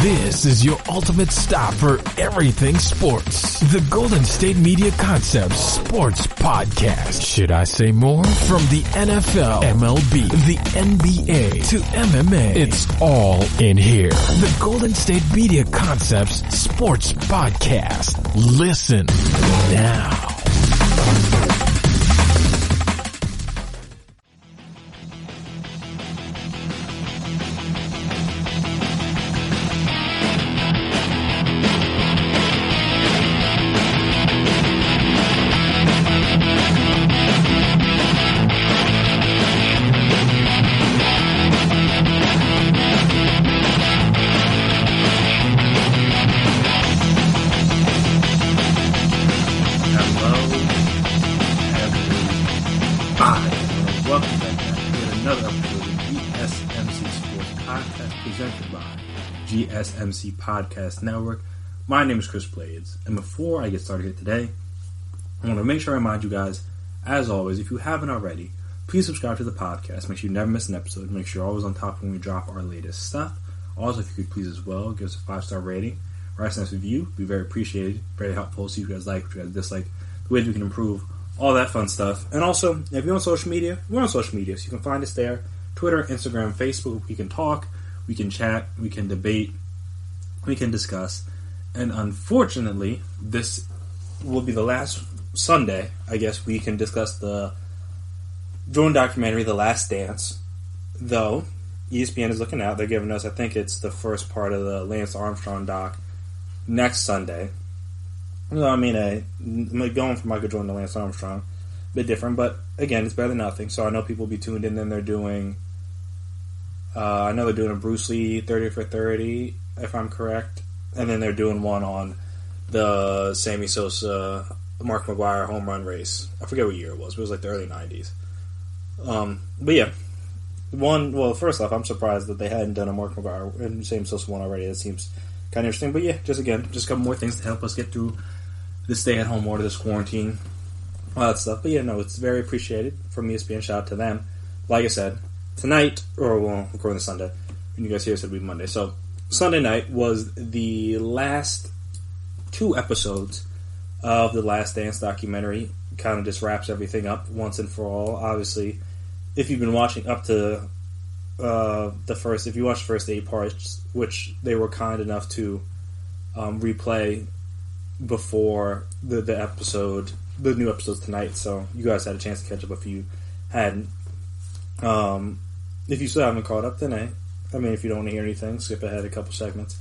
This is your ultimate stop for everything sports. The Golden State Media Concepts Sports Podcast. Should I say more? From the NFL, MLB, the NBA to MMA, it's all in here. The Golden State Media Concepts Sports Podcast. Listen now. GSMC Podcast Network. My name is Chris Blades, and before I get started here today, I want to make sure I remind you guys, as always, if you haven't already, please subscribe to the podcast. Make sure you never miss an episode. Make sure you're always on top when we drop our latest stuff. Also, if you could please as well, give us a 5-star rating, write a nice review. It'd be very appreciated, very helpful. See if you guys like, what you guys dislike, the ways we can improve, all that fun stuff. And also, if you're on social media, we're on social media, so you can find us there. Twitter, Instagram, Facebook. We can talk, we can chat, we can debate, we can discuss, and unfortunately, this will be the last Sunday, I guess, we can discuss the Jordan documentary, The Last Dance, though ESPN is looking out. They're giving us, I think it's the first part of the Lance Armstrong doc next Sunday. Well, I mean, going from Michael Jordan to Lance Armstrong, a bit different, but again, it's better than nothing, so I know people will be tuned in, then they're doing... I know they're doing a Bruce Lee 30 for 30, if I'm correct. And then they're doing one on the Sammy Sosa, Mark McGwire home run race. I forget what year it was, but it was like the early 90s. But yeah. First off, I'm surprised that they hadn't done a Mark McGwire and Sammy Sosa one already. That seems kind of interesting. But yeah, just a couple more things to help us get through this stay-at-home order, this quarantine, all that stuff. But yeah, no, it's very appreciated from ESPN. Shout out to them. Like I said, tonight, recording this Sunday, when you guys hear this, it'll be Monday. So, Sunday night was the last 2 episodes of the Last Dance documentary. Kind of just wraps everything up once and for all. Obviously, if you've been watching up to if you watched the first 8 parts, which they were kind enough to replay before the new episodes tonight, so you guys had a chance to catch up if you hadn't. If you still haven't caught up, then if you don't want to hear anything, skip ahead a couple segments.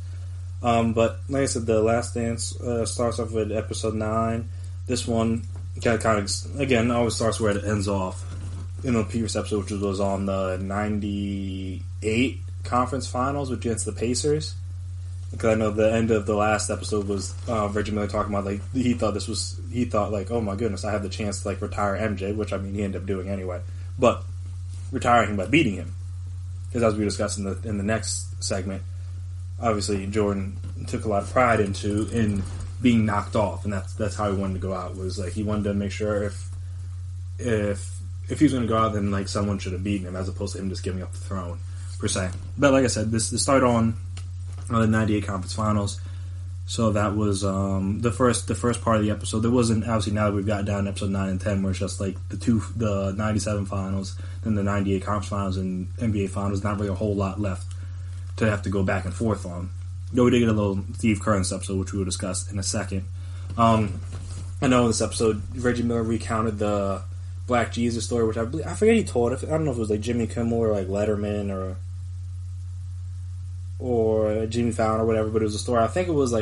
But like I said, the Last Dance starts off with episode 9. This one kind of again always starts where it ends off in the previous episode, which was on the 98 conference finals against the Pacers. Because I know the end of the last episode was Reggie Miller talking about he thought oh my goodness, I have the chance to retire MJ, which he ended up doing anyway, but retiring him by beating him. Because as we discussed in the next segment, obviously Jordan took a lot of pride in being knocked off, and that's how he wanted to go out. Was he wanted to make sure if he was going to go out, then someone should have beaten him, as opposed to him just giving up the throne per se. But like I said, this started on the 98 conference finals. So that was the first part of the episode. There wasn't, obviously, now that we've got down to episode 9 and 10, where it's just the 97 finals, then the 98 conference finals and NBA finals. Not really a whole lot left to have to go back and forth on. Though we did get a little Steve Kerr in this episode, which we will discuss in a second. I know in this episode, Reggie Miller recounted the Black Jesus story, which I forget he told. I don't know if it was Jimmy Kimmel or Letterman or Jimmy Fallon or whatever, but it was a story. I think it was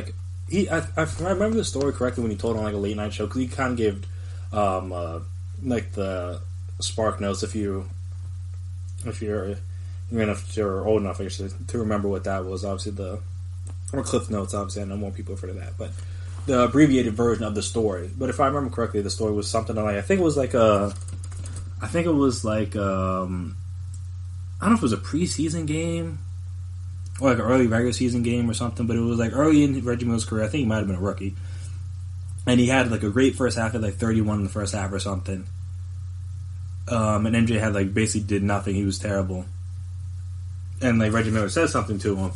if I remember the story correctly, when he told on a late night show, because he kind of gave the spark notes if you're old enough, I guess, to remember what that was. Obviously or Cliff Notes. Obviously, I know more people refer to that, but the abbreviated version of the story. But if I remember correctly, the story was something I think it was I don't know if it was a preseason game or an early regular season game or something, but it was early in Reggie Miller's career. I think he might have been a rookie, and he had a great first half, at 31 in the first half or something. And MJ had basically did nothing. He was terrible, and Reggie Miller said something to him,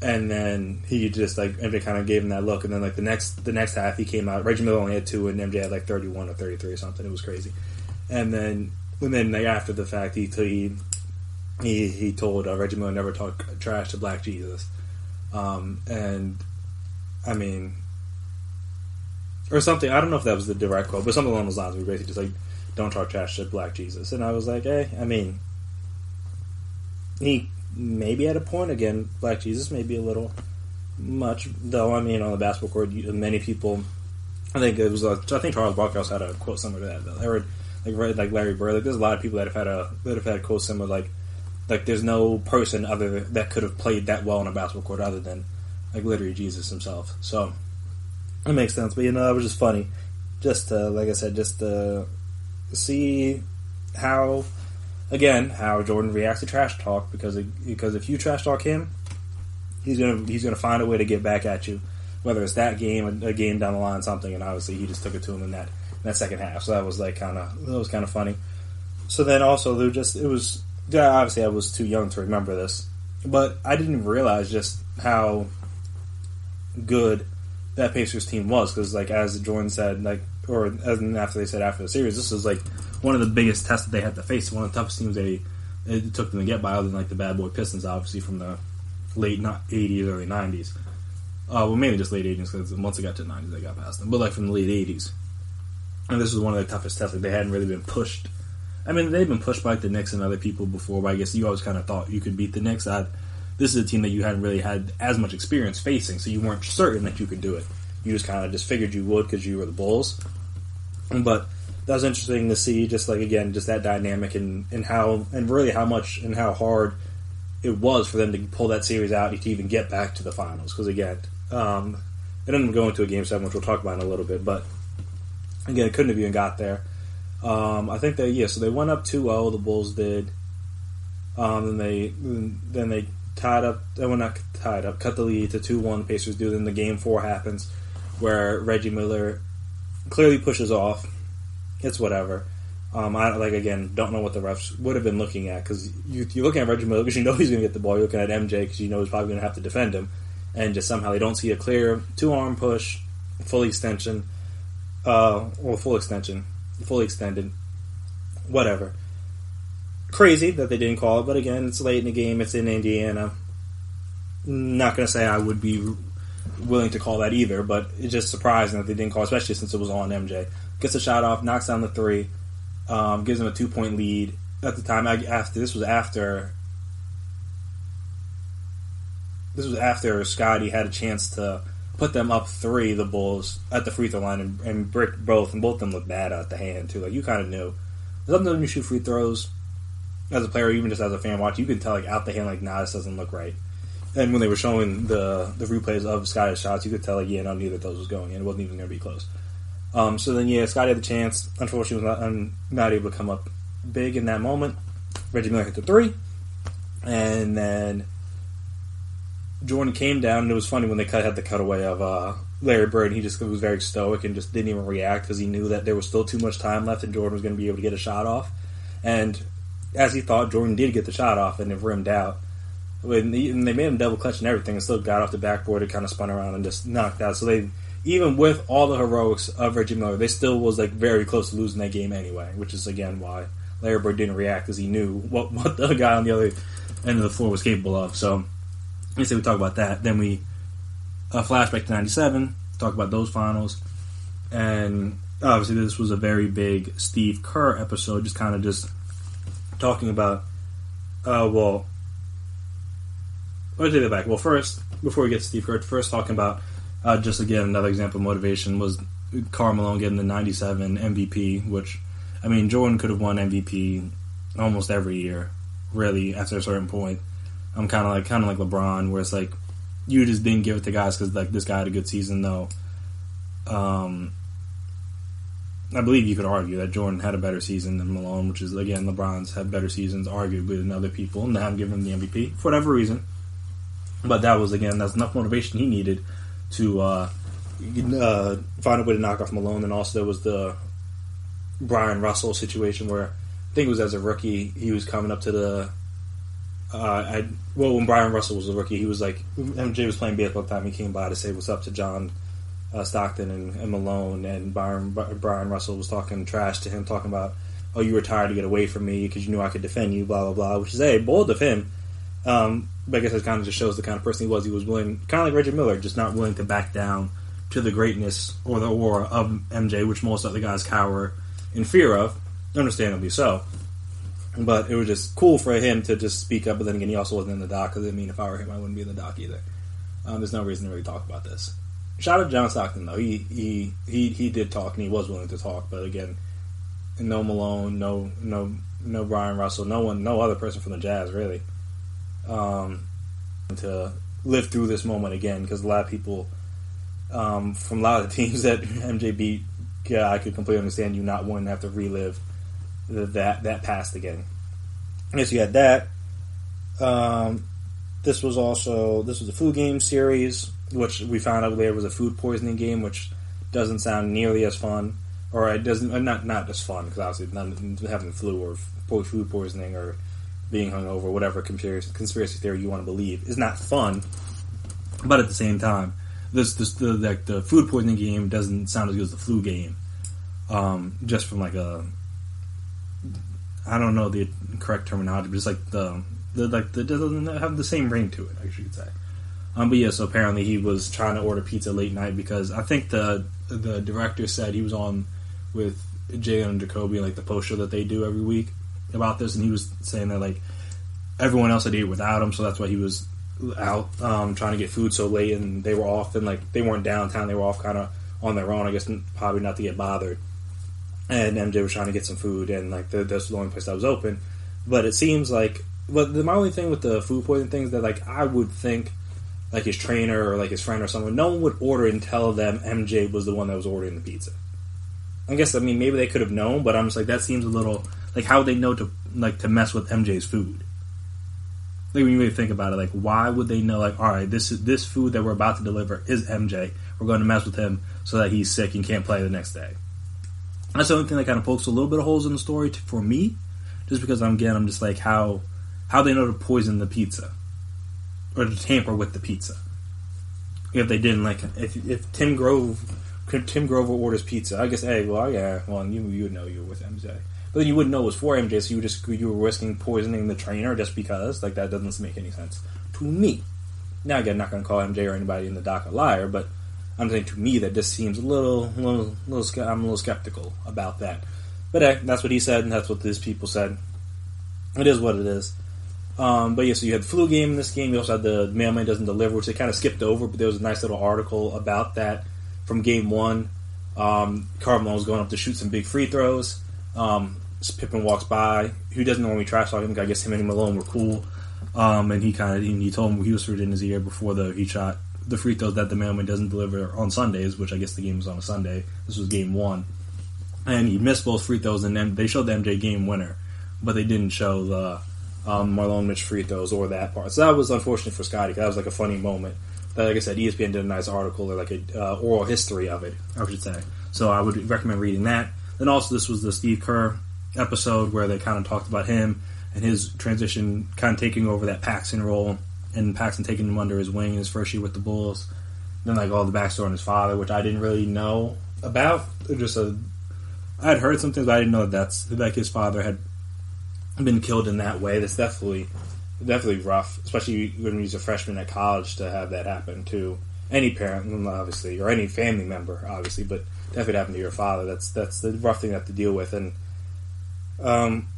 And then he just like MJ kind of gave him that look, and then like the next half he came out. Reggie Miller only had 2, and MJ had like 31 or 33 or something. It was crazy. And then like after the fact, he told Reggie Miller never talk trash to Black Jesus, and I mean, or something. I don't know if that was the direct quote, but something along those lines. We basically just like don't talk trash to Black Jesus, and I was like, hey, I mean, he maybe at a point again, Black Jesus may be a little much, though. I mean, on the basketball court, many people. I think it was. I think Charles Barkley had a quote similar to that. Though. I heard like Larry Bird. Like, there's a lot of people that have had quotes similar. Like there's no person that could have played that well on a basketball court other than like literally Jesus himself. So it makes sense. But it was just funny, just like I said, just to see how Jordan reacts to trash talk, because if you trash talk him, he's gonna find a way to get back at you, whether it's that game, a game down the line, something. And obviously he just took it to him in that second half. So that was kind of funny. So then also obviously I was too young to remember this, but I didn't realize just how good that Pacers team was, because like as Jordan said, after they said after the series, this is like one of the biggest tests that they had to face, one of the toughest teams it took them to get by, other than like the bad boy Pistons, obviously from the late 80s, early 90s. Well, mainly just late 80s, because once they got to the 90s, they got past them. But like from the late 80s, and this was one of the toughest tests. Like they hadn't really been pushed. I mean, they've been pushed by like the Knicks and other people before, but I guess you always kind of thought you could beat the Knicks. This is a team that you hadn't really had as much experience facing, so you weren't certain that you could do it. You just kind of just figured you would because you were the Bulls. But that was interesting to see, just like, again, just that dynamic and really how much and how hard it was for them to pull that series out to even get back to the finals. Because, again, it ended up going to a Game 7, which we'll talk about in a little bit. But, again, it couldn't have even got there. I think so they went up 2-0, the Bulls did. Then they tied up, not tied up, cut the lead to 2-1, the Pacers do. Then the Game 4 happens, where Reggie Miller clearly pushes off. It's whatever. I don't know what the refs would have been looking at, because you're looking at Reggie Miller because you know he's going to get the ball. You're looking at MJ because you know he's probably going to have to defend him, and just somehow they don't see a clear 2-arm push, full extension, fully extended, whatever. Crazy that they didn't call it, but again, it's late in the game. It's in Indiana. Not going to say I would be willing to call that either, but it's just surprising that they didn't call, especially since it was on MJ. Gets a shot off, knocks down the 3, gives them a 2-point lead. At the time, this was after Scotty had a chance to put them up 3, the Bulls, at the free throw line, and bricked both, and both of them looked bad at the hand too. Like, you kind of knew. Sometimes when you shoot free throws, as a player, even just as a fan watching, you can tell, like, out the hand, like, nah, this doesn't look right. And when they were showing the replays of Scotty's shots, you could tell, like, yeah, no, neither of those was going in. It wasn't even going to be close. So then, Scotty had the chance. Unfortunately, was not able to come up big in that moment. Reggie Miller hit the 3. And then Jordan came down, and it was funny when they had the cutaway of Larry Bird. He just was very stoic and just didn't even react because he knew that there was still too much time left and Jordan was going to be able to get a shot off. And as he thought, Jordan did get the shot off, and it rimmed out. And they made him double clutch and everything, and still got off the backboard and kind of spun around and just knocked out. So they, even with all the heroics of Reggie Miller, they still was like very close to losing that game anyway, which is again why Larry Bird didn't react, because he knew what the guy on the other end of the floor was capable of. So we talk about that. Then we flashback to 97, talk about those finals, and obviously this was a very big Steve Kerr episode, just talking about I'll take that back. Well, first, before we get to Steve Kerr, first talking about, just again, another example of motivation was Karl Malone getting the 97 MVP, which, I mean, Jordan could have won MVP almost every year, really, after a certain point. I'm kind of like LeBron, where it's like, you just didn't give it to guys because, like, this guy had a good season, though. I believe you could argue that Jordan had a better season than Malone, which is, again, LeBron's had better seasons, arguably, than other people, and they haven't given him the MVP, for whatever reason. But that's enough motivation he needed to find a way to knock off Malone. And also there was the Brian Russell situation where, I think it was as a rookie, he was coming up to the when Brian Russell was a rookie, he was like, MJ was playing baseball at the time, he came by to say what's up to John Stockton and Malone, and Brian Russell was talking trash to him, talking about, oh, you were tired to get away from me because you knew I could defend you, blah, blah, blah, which is, bold of him. But I guess it kind of just shows the kind of person he was. He was willing, kind of like Reggie Miller, just not willing to back down to the greatness or the aura of MJ, which most other guys cower in fear of, understandably so. But it was just cool for him to just speak up, but then again, he also wasn't in the doc, because I mean, if I were him, I wouldn't be in the doc either. There's no reason to really talk about this. Shout out to John Stockton, though. He did talk, and he was willing to talk, but again, no Malone, no Brian Russell, no other person from the Jazz, really. To live through this moment again, because a lot of people from a lot of the teams that MJ beat, I could completely understand you not wanting to have to relive that past again. I guess you had that. This was a food game series, which we found out later was a food poisoning game, which doesn't sound nearly as fun, or it doesn't not as fun, because obviously having the flu or food poisoning or being hungover, whatever conspiracy theory you want to believe, is not fun. But at the same time, the food poisoning game doesn't sound as good as the flu game. Just from like I don't know the correct terminology, but it's like it doesn't have the same ring to it, I should say. But yeah, so apparently he was trying to order pizza late night because I think the director said he was on with Jalen and Jacoby, like the post show that they do every week about this, and he was saying that like everyone else had ate without him, so that's why he was out trying to get food so late, and they were off, and like they weren't downtown, they were off kind of on their own, I guess, probably not to get bothered. And MJ was trying to get some food, and like that's the only place that was open. But it seems like, my only thing with the food poisoning thing is that like I would think like his trainer or like his friend or someone, no one would order and tell them MJ was the one that was ordering the pizza. I guess, I mean, maybe they could have known, but I'm just like, that seems a little like, how would they know to mess with MJ's food? Like, when you really think about it, like, why would they know, like, all right, this food that we're about to deliver is MJ. We're going to mess with him so that he's sick and can't play the next day. That's the only thing that kind of pokes a little bit of holes in the story for me, just because I'm just like, how they know to poison the pizza or to tamper with the pizza. If they didn't, like, if Tim Grover orders pizza, I guess, you would know you were with MJ. But then you wouldn't know it was for MJ, so you were risking poisoning the trainer just because. Like, that doesn't make any sense to me. Now, again, I'm not going to call MJ or anybody in the doc a liar, but I'm saying to me that just seems I'm a little skeptical about that. But hey, that's what he said, and that's what these people said. It is what it is. But yeah, so you had the flu game in this game. You also had the mailman doesn't deliver, which they kind of skipped over, but there was a nice little article about that from game one. Carmelo was going up to shoot some big free throws. Pippen walks by. Who doesn't normally trash talk him? I guess him and Malone were cool. And he told him he whispered in his ear before he shot the free throws that the mailman doesn't deliver on Sundays, which I guess the game was on a Sunday. This was game one. And he missed both free throws, and then they showed the MJ game winner, but they didn't show the Marlon Mitch free throws or that part. So that was unfortunate for Scotty, because that was like a funny moment. But like I said, ESPN did a nice article, or like a oral history of it, I should say. So I would recommend reading that. Then also this was the Steve Kerr episode where they kind of talked about him and his transition, kind of taking over that Paxson role, and Paxson taking him under his wing in his first year with the Bulls. Then like all the backstory on his father, which I didn't really know about. I had heard some things, but I didn't know that's like his father had been killed in that way. That's definitely rough, especially when he's a freshman at college, to have that happen to any parent, obviously, or any family member, obviously, but definitely happen to your father. That's the rough thing to have to deal with. And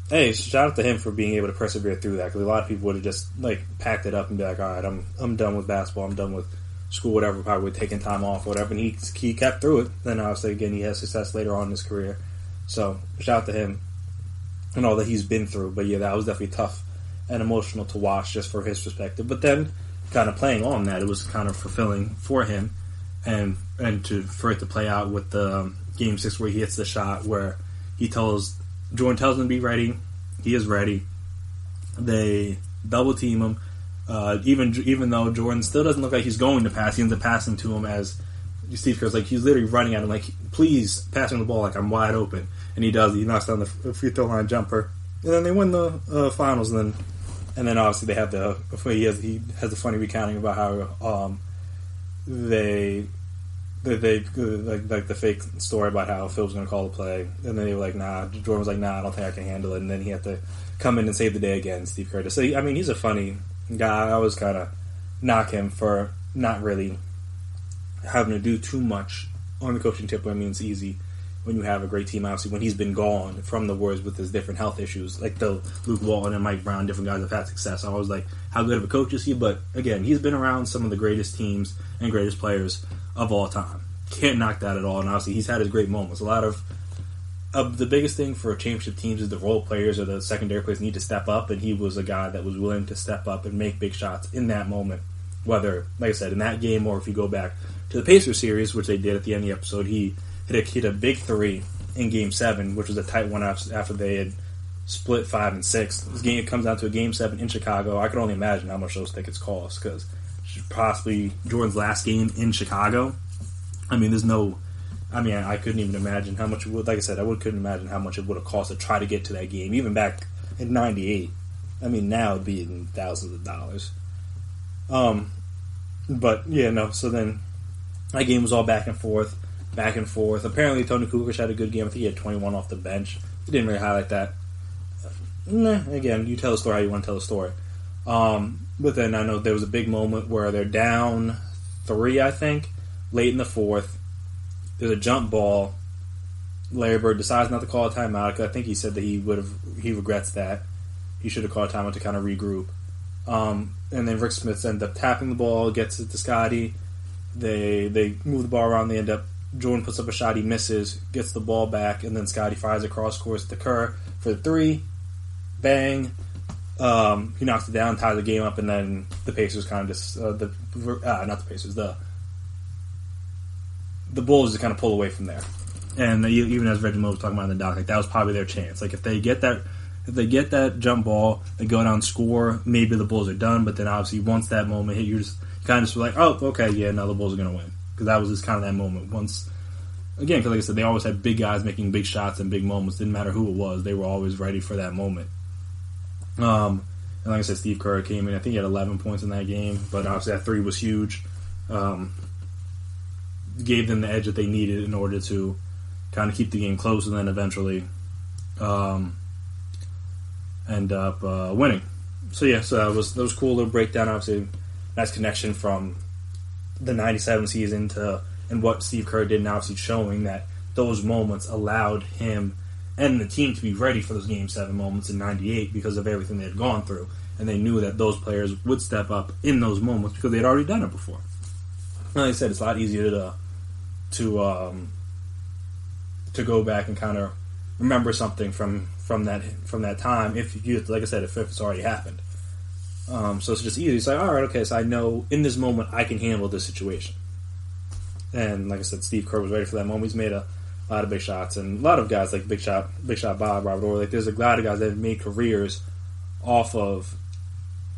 hey, shout out to him for being able to persevere through that, because a lot of people would have just like packed it up and be like, all right, I'm done with basketball, I'm done with school, whatever, probably taking time off, whatever. And he kept through it. Then obviously, again, he has success later on in his career. So shout out to him and all that he's been through. But yeah, that was definitely tough and emotional to watch, just for his perspective. But then, kind of playing on that, it was kind of fulfilling for him, and for it to play out with the Game 6 where he hits the shot where Jordan tells him to be ready. He is ready. They double team him. Even though Jordan still doesn't look like he's going to pass, he ends up passing to him as Steve Kerr's like, he's literally running at him like, please pass him the ball, like I'm wide open. And he does. He knocks down the free throw line jumper. And then they win the finals. And then And then obviously they have he has the funny recounting about how they like the fake story about how Phil was going to call the play, and then they were like, nah. Jordan was like, nah, I don't think I can handle it, and then he had to come in and save the day again. Steve Kerr. So I mean, he's a funny guy. I always kind of knock him for not really having to do too much on the coaching tip. I mean, it's easy when you have a great team. Obviously, when he's been gone from the Warriors with his different health issues, like the Luke Walton and Mike Brown, different guys have had success. I was like, how good of a coach is he? But again, he's been around some of the greatest teams and greatest players of all time. Can't knock that at all. And obviously, he's had his great moments. A lot of the biggest thing for championship teams is the role players or the secondary players need to step up, and he was a guy that was willing to step up and make big shots in that moment. Whether, like I said, in that game or if you go back to the Pacers series, which they did at the end of the episode, he hit a big three in Game 7, which was a tight one after they had split 5 and 6. This game comes down to a Game 7 in Chicago. I can only imagine how much those tickets cost, because possibly Jordan's last game in Chicago. I mean, I couldn't even imagine how much it would, like I said, couldn't imagine how much it would have cost to try to get to that game, even back in 98. I mean, now it'd be in thousands of dollars. But, yeah, no, so then that game was all back and forth. Apparently, Tony Kukoc had a good game. I think he had 21 off the bench. He didn't really highlight that. Again, you tell the story how you want to tell the story. But then I know there was a big moment where they're down 3, I think, late in the fourth. There's a jump ball. Larry Bird decides not to call a timeout, because I think he said that he regrets that. He should have called a timeout to kind of regroup. And then Rick Smith ends up tapping the ball, gets it to Scotty. They move the ball around. They end up, Jordan puts up a shot, he misses, gets the ball back, and then Scotty fires across course to Kerr for the 3. Bang. He knocks it down, ties the game up, and then the Pacers kind of just not the Pacers, the Bulls just kind of pull away from there. And even as Reggie Moe was talking about in the doc, like that was probably their chance. Like if they get that jump ball, they go down, score, maybe the Bulls are done. But then obviously once that moment hit, you kind of just like, oh, okay, yeah, now the Bulls are going to win, because that was just kind of that moment. Once again, because like I said, they always had big guys making big shots and big moments. Didn't matter who it was, they were always ready for that moment. And like I said, Steve Kerr came in. I think he had 11 points in that game, but obviously that 3 was huge. Gave them the edge that they needed in order to kind of keep the game close, and then eventually end up winning. So yeah, so that was cool little breakdown. Obviously, nice connection from the '97 season and what Steve Kerr did, and obviously showing that those moments allowed him and the team to be ready for those Game 7 moments in '98 because of everything they had gone through, and they knew that those players would step up in those moments because they had already done it before. Like I said, it's a lot easier to go back and kind of remember something from that time if you, like I said, if it's already happened. So it's just easy. It's like, all right, okay, so I know in this moment I can handle this situation. And like I said, Steve Kerr was ready for that moment. He's made a lot of big shots, and a lot of guys like Big Shot Bob, Robert Orr. Like there's a lot of guys that have made careers off of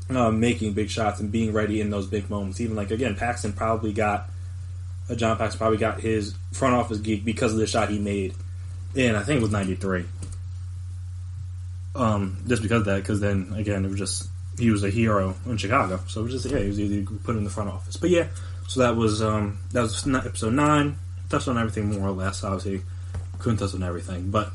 making big shots and being ready in those big moments. Even like again, John Paxson probably got his front office gig because of the shot he made in, I think it was '93. Just because of that, because then again it was just he was a hero in Chicago, so it was just he was either put in the front office. But yeah, so that was episode 9. Touched on everything more or less. Obviously, couldn't touch on everything, but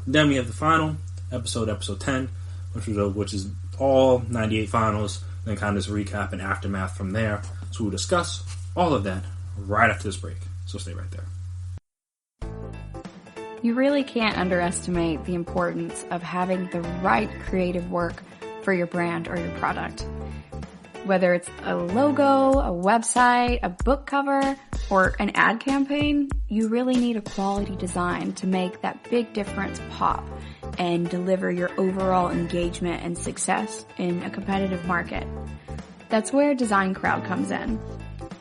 then we have the final episode 10, which is all 98 finals, and then kind of just recap and aftermath from there. So we'll discuss all of that right after this break. So stay right there. You really can't underestimate the importance of having the right creative work for your brand or your product. Whether it's a logo, a website, a book cover, or an ad campaign, you really need a quality design to make that big difference pop and deliver your overall engagement and success in a competitive market. That's where Design Crowd comes in.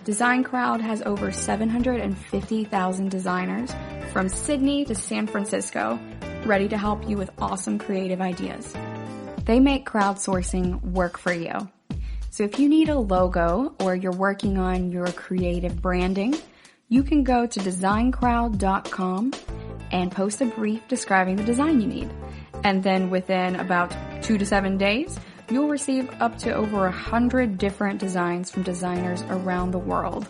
Design Crowd has over 750,000 designers from Sydney to San Francisco ready to help you with awesome creative ideas. They make crowdsourcing work for you. So if you need a logo or you're working on your creative branding, you can go to designcrowd.com and post a brief describing the design you need. And then within about 2 to 7 days, you'll receive up to over 100 different designs from designers around the world.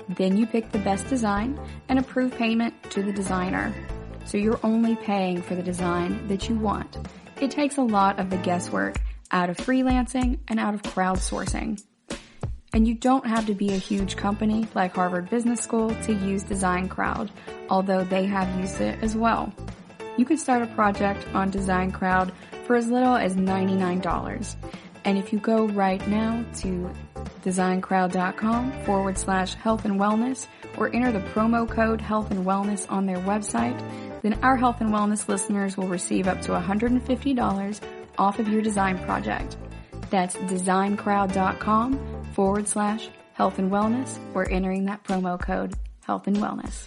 Then you pick the best design and approve payment to the designer. So you're only paying for the design that you want. It takes a lot of the guesswork out of freelancing and out of crowdsourcing. And you don't have to be a huge company like Harvard Business School to use Design Crowd, although they have used it as well. You can start a project on Design Crowd for as little as $99. And if you go right now to designcrowd.com/health and wellness or enter the promo code health and wellness on their website, then our health and wellness listeners will receive up to $150 off of your design project. That's designcrowd.com/health and wellness or entering that promo code health and wellness.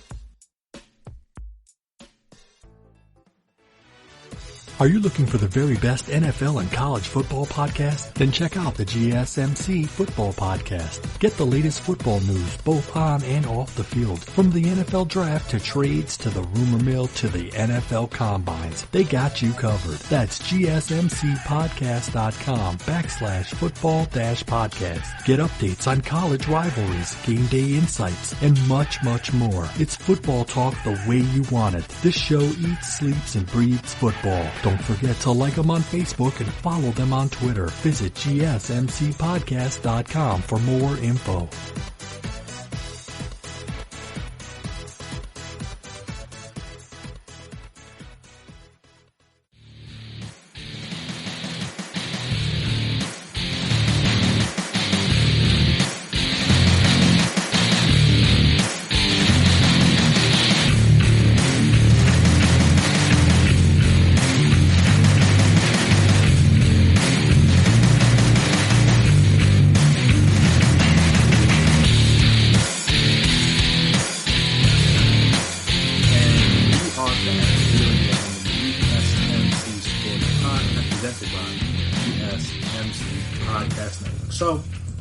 Are you looking for the very best NFL and college football podcast? Then check out the GSMC Football Podcast. Get the latest football news both on and off the field. From the NFL Draft to trades to the rumor mill to the NFL Combines. They got you covered. That's GSMCpodcast.com/football-podcast. Get updates on college rivalries, game day insights, and much, much more. It's football talk the way you want it. This show eats, sleeps, and breathes football. Don't forget to like them on Facebook and follow them on Twitter. Visit GSMCpodcast.com for more info.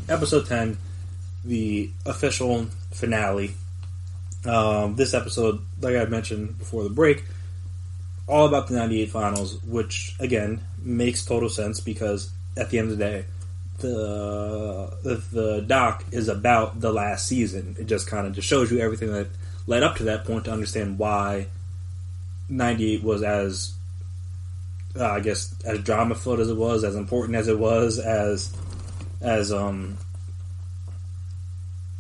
Episode 10, the official finale. This episode, like I mentioned before the break, all about the 98 finals, which, again, makes total sense because at the end of the day, the doc is about the last season. It just kind of just shows you everything that led up to that point to understand why 98 was as, I guess, as drama-filled as it was, as important as it was, as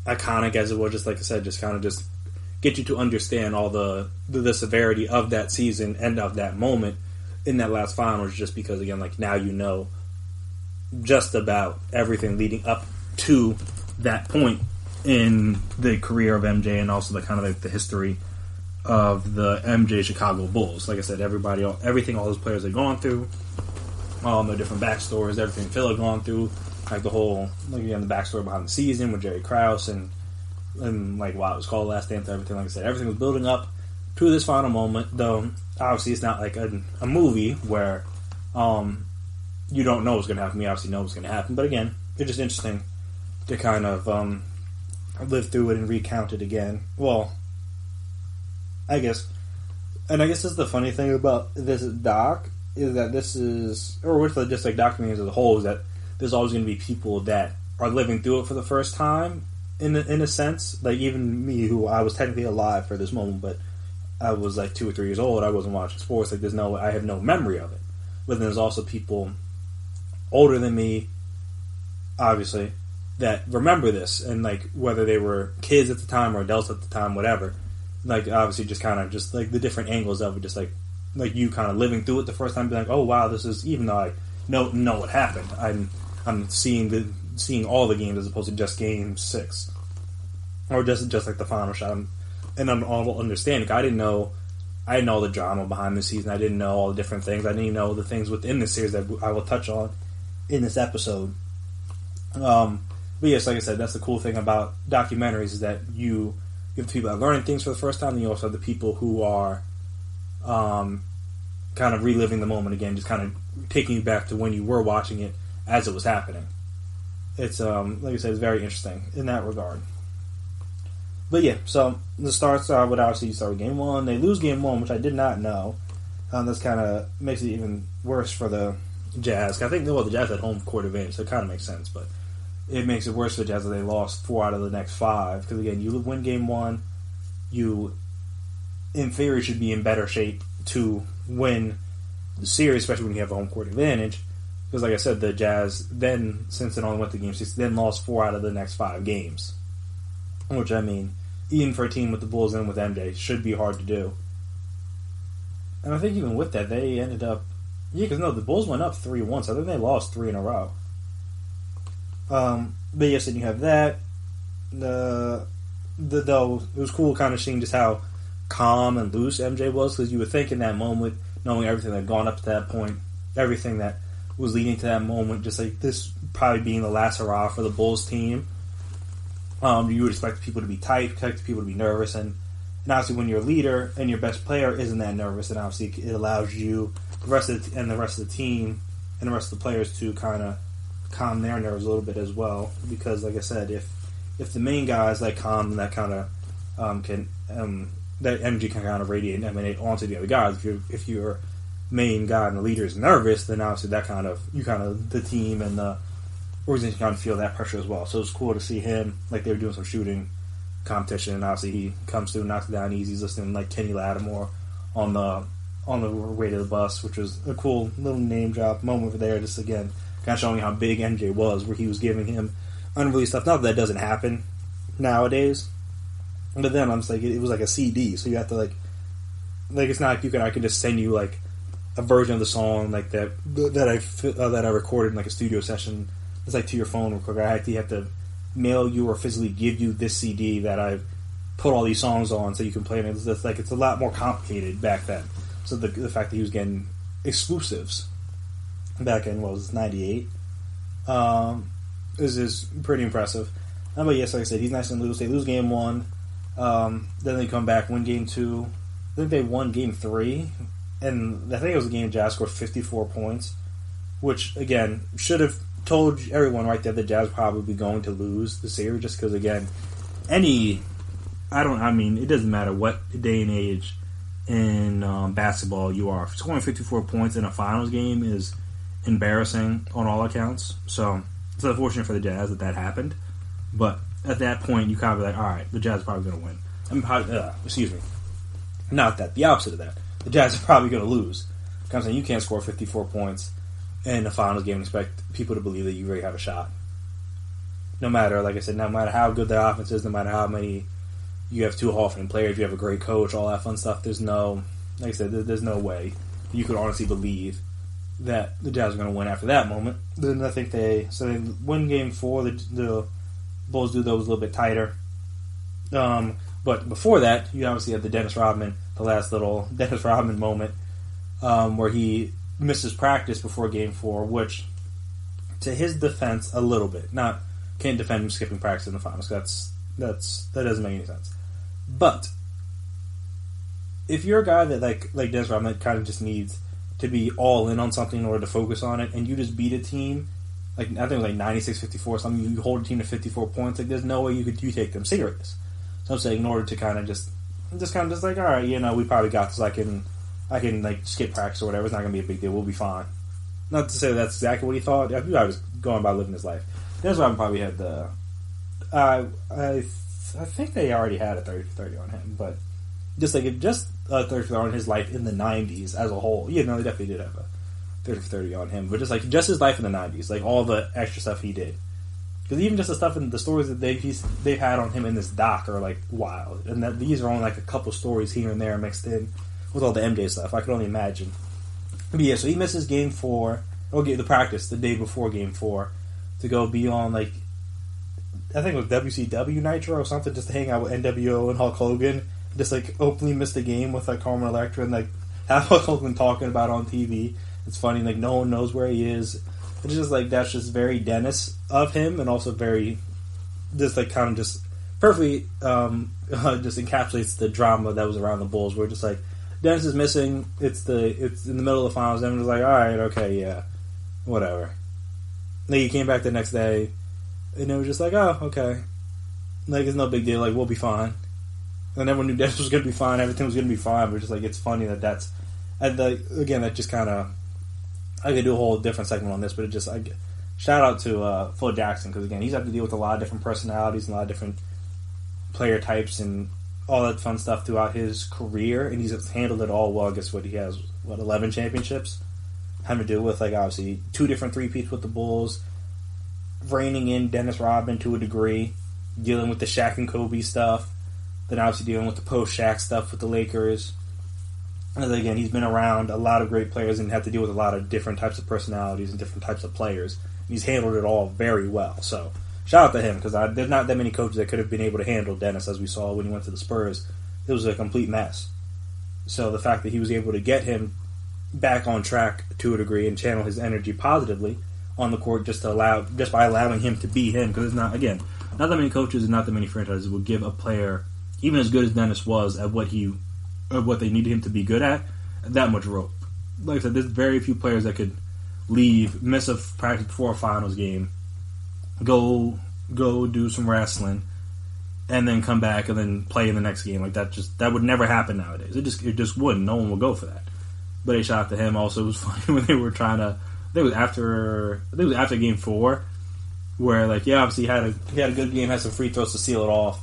iconic as it was, just like I said, just kind of just get you to understand all the severity of that season and of that moment in that last finals, just because, again, like, now you know just about everything leading up to that point in the career of MJ and also the kind of like the history of the MJ Chicago Bulls. Like I said, everything all those players had gone through, all their different backstories, everything Phil had gone through, like the whole, like, again, the backstory behind the season with Jerry Krause and like why it was called Last Dance, everything. Like I said, everything was building up to this final moment, though obviously it's not like a movie where you don't know what's going to happen. You obviously know what's going to happen, but again, it's just interesting to kind of live through it and recount it again. Well, I guess this is the funny thing about this doc, is that this is, or with just like documentaries as a whole, is that there's always going to be people that are living through it for the first time, in a sense. Like, even me, who I was technically alive for this moment, but I was like 2 or 3 years old, I wasn't watching sports, like I have no memory of it. But then there's also people older than me, obviously, that remember this, and like whether they were kids at the time or adults at the time, whatever, like obviously just kind of just like the different angles of it, just like you kind of living through it the first time, being like, oh wow, this is, even though I know what happened, I'm seeing all the games as opposed to just game 6, or just like the final shot, and I'm all understanding. I didn't know all the drama behind the season. I didn't know all the different things. I didn't even know the things within the series that I will touch on in this episode. But yes, like I said, that's the cool thing about documentaries, is that you have the people that are learning things for the first time, and you also have the people who are kind of reliving the moment again, just kind of taking you back to when you were watching it as it was happening. It's, like I said, it's very interesting in that regard. But yeah, so the starts would obviously start with game 1. They lose game 1, which I did not know. This kind of makes it even worse for the Jazz. I think the Jazz had home court advantage, so it kind of makes sense, but it makes it worse for the Jazz that they lost 4 out of the next 5. Because again, you win game 1, you, in theory, should be in better shape to win the series, especially when you have a home court advantage. Because like I said, the Jazz then, since it only went to game 6, then lost 4 out of the next 5 games. Which, I mean, even for a team with the Bulls and with MJ, should be hard to do. And I think even with that, they ended up... Yeah, because no, the Bulls went up 3-1, so I think they lost 3 in a row. But yes, then you have that. Though it was cool kind of seeing just how calm and loose MJ was, because you would think in that moment, knowing everything that had gone up to that point, everything that was leading to that moment, just like this probably being the last hurrah for the Bulls team, you would expect people to be tight, expect people to be nervous, and obviously when you're a leader and your best player isn't that nervous, then obviously it allows you, the rest of the team and the rest of the players to kind of calm their nerves a little bit as well, because like I said, if the main guys like calm, then that kind of that energy can kind of radiate and emanate onto the other guys. If your main guy and the leader is nervous, then obviously that the team and the organization kind of feel that pressure as well. So it's cool to see him, like they were doing some shooting competition, and obviously he comes through and knocks it down easy. He's listening to like Kenny Lattimore on the way to the bus, which was a cool little name drop moment over there, just again kind of showing how big MJ was, where he was giving him unreleased stuff. Not that doesn't happen nowadays, but then I'm just like, it was like a CD, so you have to like it's not like I can just send you like a version of the song like that I recorded in like a studio session. It's like to your phone real quick. I actually have to mail you or physically give you this CD that I've put all these songs on so you can play them. It's a lot more complicated back then. So the fact that he was getting exclusives back in, what was it, 98, is pretty impressive. But yes, like I said, he's nice and loose. They lose game 1, then they come back, win game 2. I think they won game 3, and I think it was a game Jazz scored 54 points, which again should have told everyone right there that Jazz probably going to lose the series, just because again, it doesn't matter what day and age in basketball you are. Scoring 54 points in a finals game is embarrassing on all accounts. So it's unfortunate for the Jazz that happened. But at that point, you kind of be like, all right, the Jazz are probably going to win. Excuse me. Not that. The opposite of that. The Jazz are probably going to lose. I'm saying you can't score 54 points in a finals game and expect people to believe that you really have a shot. No matter, like I said, no matter how good the offense is, no matter how many you have 2 Hall of Fame players, you have a great coach, all that fun stuff, there's no way you could honestly believe that the Jazz are going to win after that moment. Then I think they win game 4, the Bulls do those a little bit tighter. But before that, you obviously have the last little Dennis Rodman moment, where he misses practice before game 4, which, to his defense, a little bit. Can't defend him skipping practice in the finals. That doesn't make any sense. But if you're a guy that like Dennis Rodman kind of just needs to be all in on something in order to focus on it, and you just beat a team, like I think it was like 96-54 something, you hold a team to 54 points, like there's no way you take them serious. So I'm saying in order to kind of just like, all right, we probably got this. I can like skip practice or whatever. It's not going to be a big deal. We'll be fine. Not to say that's exactly what he thought. I was going about living his life. Dennis Rodman probably had the... I think they already had a 30-30 on him, but just a 30-30 on his life in the 90s as a whole. They definitely did have a 30-30 on him, but just his life in the 90s, like all the extra stuff he did. Because even just the stuff in the stories that they've had on him in this doc are like wild, and that these are only like a couple stories here and there mixed in with all the MJ stuff. I can only imagine. But yeah, so he misses game 4, or the practice the day before game 4, to go be on like, I think it was WCW Nitro or something, just to hang out with NWO and Hulk Hogan. Just like openly missed a game with like Carmen Electra and like have Hulk Hogan talking about it on TV. It's funny, like no one knows where he is. It's just like, that's just very Dennis of him, and also very just like kind of just perfectly just encapsulates the drama that was around the Bulls, where just like Dennis is missing. It's in the middle of the finals. And everyone's like, all right, okay, yeah, whatever. Then he came back the next day, and it was just like, oh, okay, like it's no big deal. Like we'll be fine. And everyone knew Dennis was going to be fine. Everything was going to be fine. But just like, it's funny that that's, and again, that just kind of I could do a whole different segment on this, but shout out to Phil Jackson, because again, he's had to deal with a lot of different personalities and a lot of different player types and all that fun stuff throughout his career, and he's handled it all well. I guess he has 11 championships, having to deal with obviously 2 different three-peats with the Bulls, reining in Dennis Rodman to a degree, dealing with the Shaq and Kobe stuff, then obviously dealing with the post-Shaq stuff with the Lakers. And again, he's been around a lot of great players and had to deal with a lot of different types of personalities and different types of players. He's handled it all very well. So, shout out to him, because there's not that many coaches that could have been able to handle Dennis, as we saw when he went to the Spurs. It was a complete mess. So, the fact that he was able to get him back on track to a degree and channel his energy positively on the court just by allowing him to be him, because not that many coaches and not that many franchises will give a player, even as good as Dennis was at what they needed him to be good at, that much rope. Like I said, there's very few players that could leave, miss a practice before a finals game, go do some wrestling, and then come back and then play in the next game. Like that would never happen nowadays. It just wouldn't. No one would go for that. But a shout out to him. Also, it was funny when they were trying to. I think it was after Game 4, where obviously he had a good game, had some free throws to seal it off.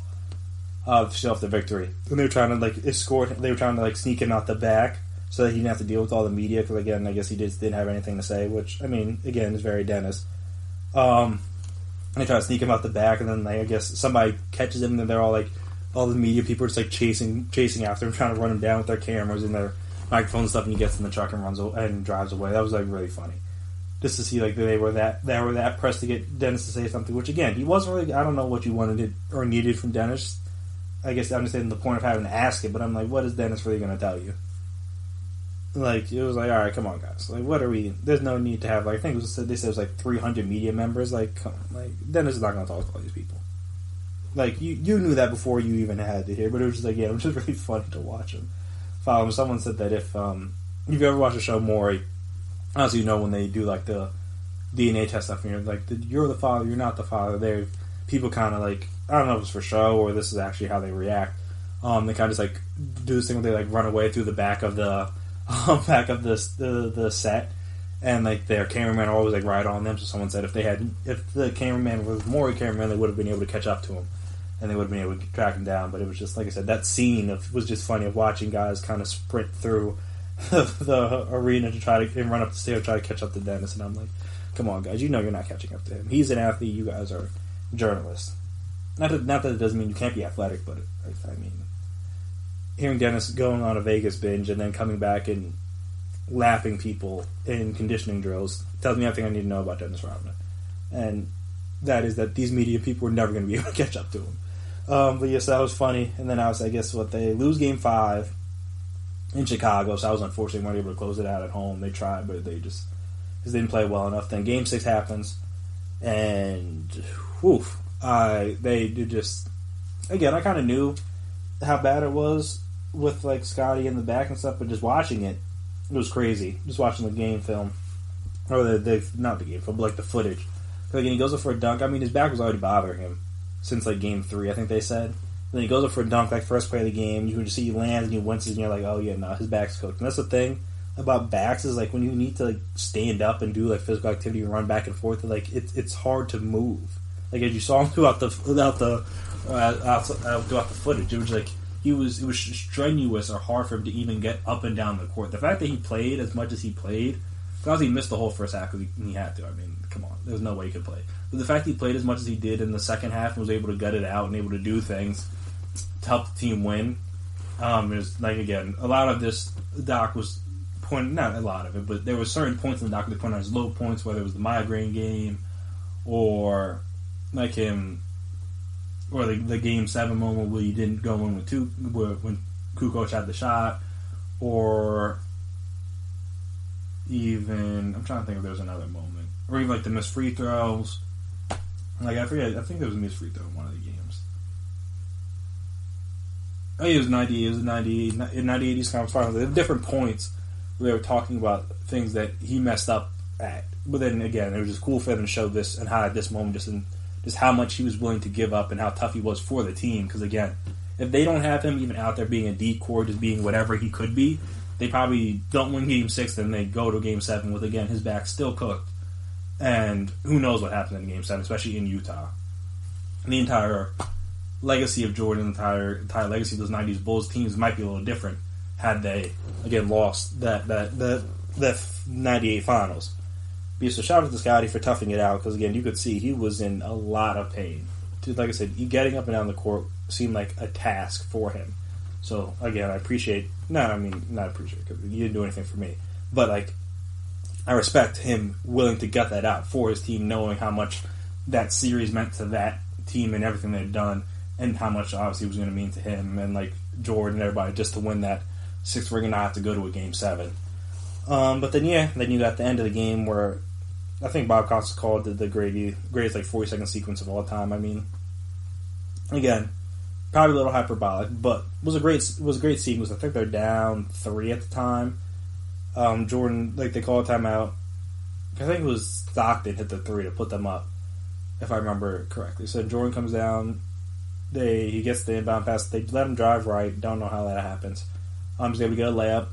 Seal off the victory. And they were trying to escort. They were trying to sneak him out the back so that he didn't have to deal with all the media. Because again, I guess he just didn't have anything to say. Which again is very Dennis. They try to sneak him out the back, and then I guess somebody catches him, and they're all the media people are just chasing after him, trying to run him down with their cameras and their microphones and stuff. And he gets in the truck and runs and drives away. That was really funny. Just to see they were that pressed to get Dennis to say something. Which again, he wasn't really. I don't know what you wanted or needed from Dennis. I guess I understand the point of having to ask it, but I'm what is Dennis really going to tell you? It was all right, come on, guys. What are we? There's no need to have, I think they said it was 300 media members. Come on. Dennis is not going to talk to all these people. You knew that before you even had to hear, but it was just, it was just really funny to watch him follow him. Someone said that if you ever watched the show Maury, honestly, when they do, the DNA test stuff, and you're you're the father, you're not the father, people kind of I don't know if it's for show or this is actually how they react. They kind of just do this thing where they run away through the back of the the set, and their cameraman are always right on them. So someone said if the cameraman was more a cameraman, they would have been able to catch up to him, and they would have been able to track him down. But it was just like I said, that scene was just funny of watching guys kind of sprint through the arena to try to run up the stairs, try to catch up to Dennis, and I'm come on, guys, you're not catching up to him. He's an athlete. You guys are journalists. Not that it doesn't mean you can't be athletic, but hearing Dennis going on a Vegas binge and then coming back and laughing people in conditioning drills tells me everything I need to know about Dennis Rodman. And that is that these media people were never going to be able to catch up to him. But yes, that was funny. And then they lose Game 5 in Chicago, so I was unfortunately weren't able to close it out at home. They tried, but they just didn't play well enough. Then Game 6 happens, and they did just, again, I kind of knew how bad it was with Scotty in the back and stuff, but just watching it was crazy. Just watching the game film, or not the game film, but the footage. Again, he goes up for a dunk. His back was already bothering him since Game 3, I think they said. Then he goes up for a dunk, first play of the game. You can just see he lands and he winces, and you're oh yeah, no, his back's cooked. And that's the thing about backs is when you need to stand up and do physical activity and run back and forth, it's hard to move. As you saw him throughout the footage, it was strenuous or hard for him to even get up and down the court. The fact that he played as much as he played, because he missed the whole first half because he had to. Come on, there's no way he could play. But the fact that he played as much as he did in the second half and was able to gut it out and able to do things to help the team win, is again, a lot of this doc was pointing, not a lot of it, but there were certain points in the doc that pointed out his low points, whether it was the migraine game or him, or the Game 7 moment where he didn't go in when Kukoc had the shot, or even, I'm trying to think if there was another moment, or even the missed free throws. I forget, I think there was a missed free throw in one of the games. Oh yeah, it was 98. It was 98 East Conference Finals. There were different points where they were talking about things that he messed up at. But then again, it was just cool for them to show this and highlight this moment just how much he was willing to give up and how tough he was for the team. Because again, if they don't have him even out there being a decor, just being whatever he could be, they probably don't win Game 6, then they go to Game 7 with, again, his back still cooked. And who knows what happened in Game 7, especially in Utah. And the entire legacy of Jordan, the entire legacy of those 90s Bulls teams might be a little different had they, again, lost that 98 finals. So shout out to Scotty for toughing it out, because, again, you could see he was in a lot of pain. Like I said, getting up and down the court seemed like a task for him. So, again, I appreciate... not appreciate, because you didn't do anything for me. But, like, I respect him willing to gut that out for his team, knowing how much that series meant to that team and everything they'd done, and how much, obviously, it was going to mean to him and, like, Jordan and everybody just to win that 6th ring and not have to go to a Game 7. But then you got the end of the game where I think Bob Costas called the greatest like 40-second sequence of all time. I mean, again, probably a little hyperbolic, but was a great sequence. I think they're down 3 at the time. Jordan, like, they call a timeout. I think it was Stockton hit the 3 to put them up, if I remember correctly. So Jordan comes down. He gets the inbound pass. They let him drive right. Don't know how that happens. He's able to get a layup.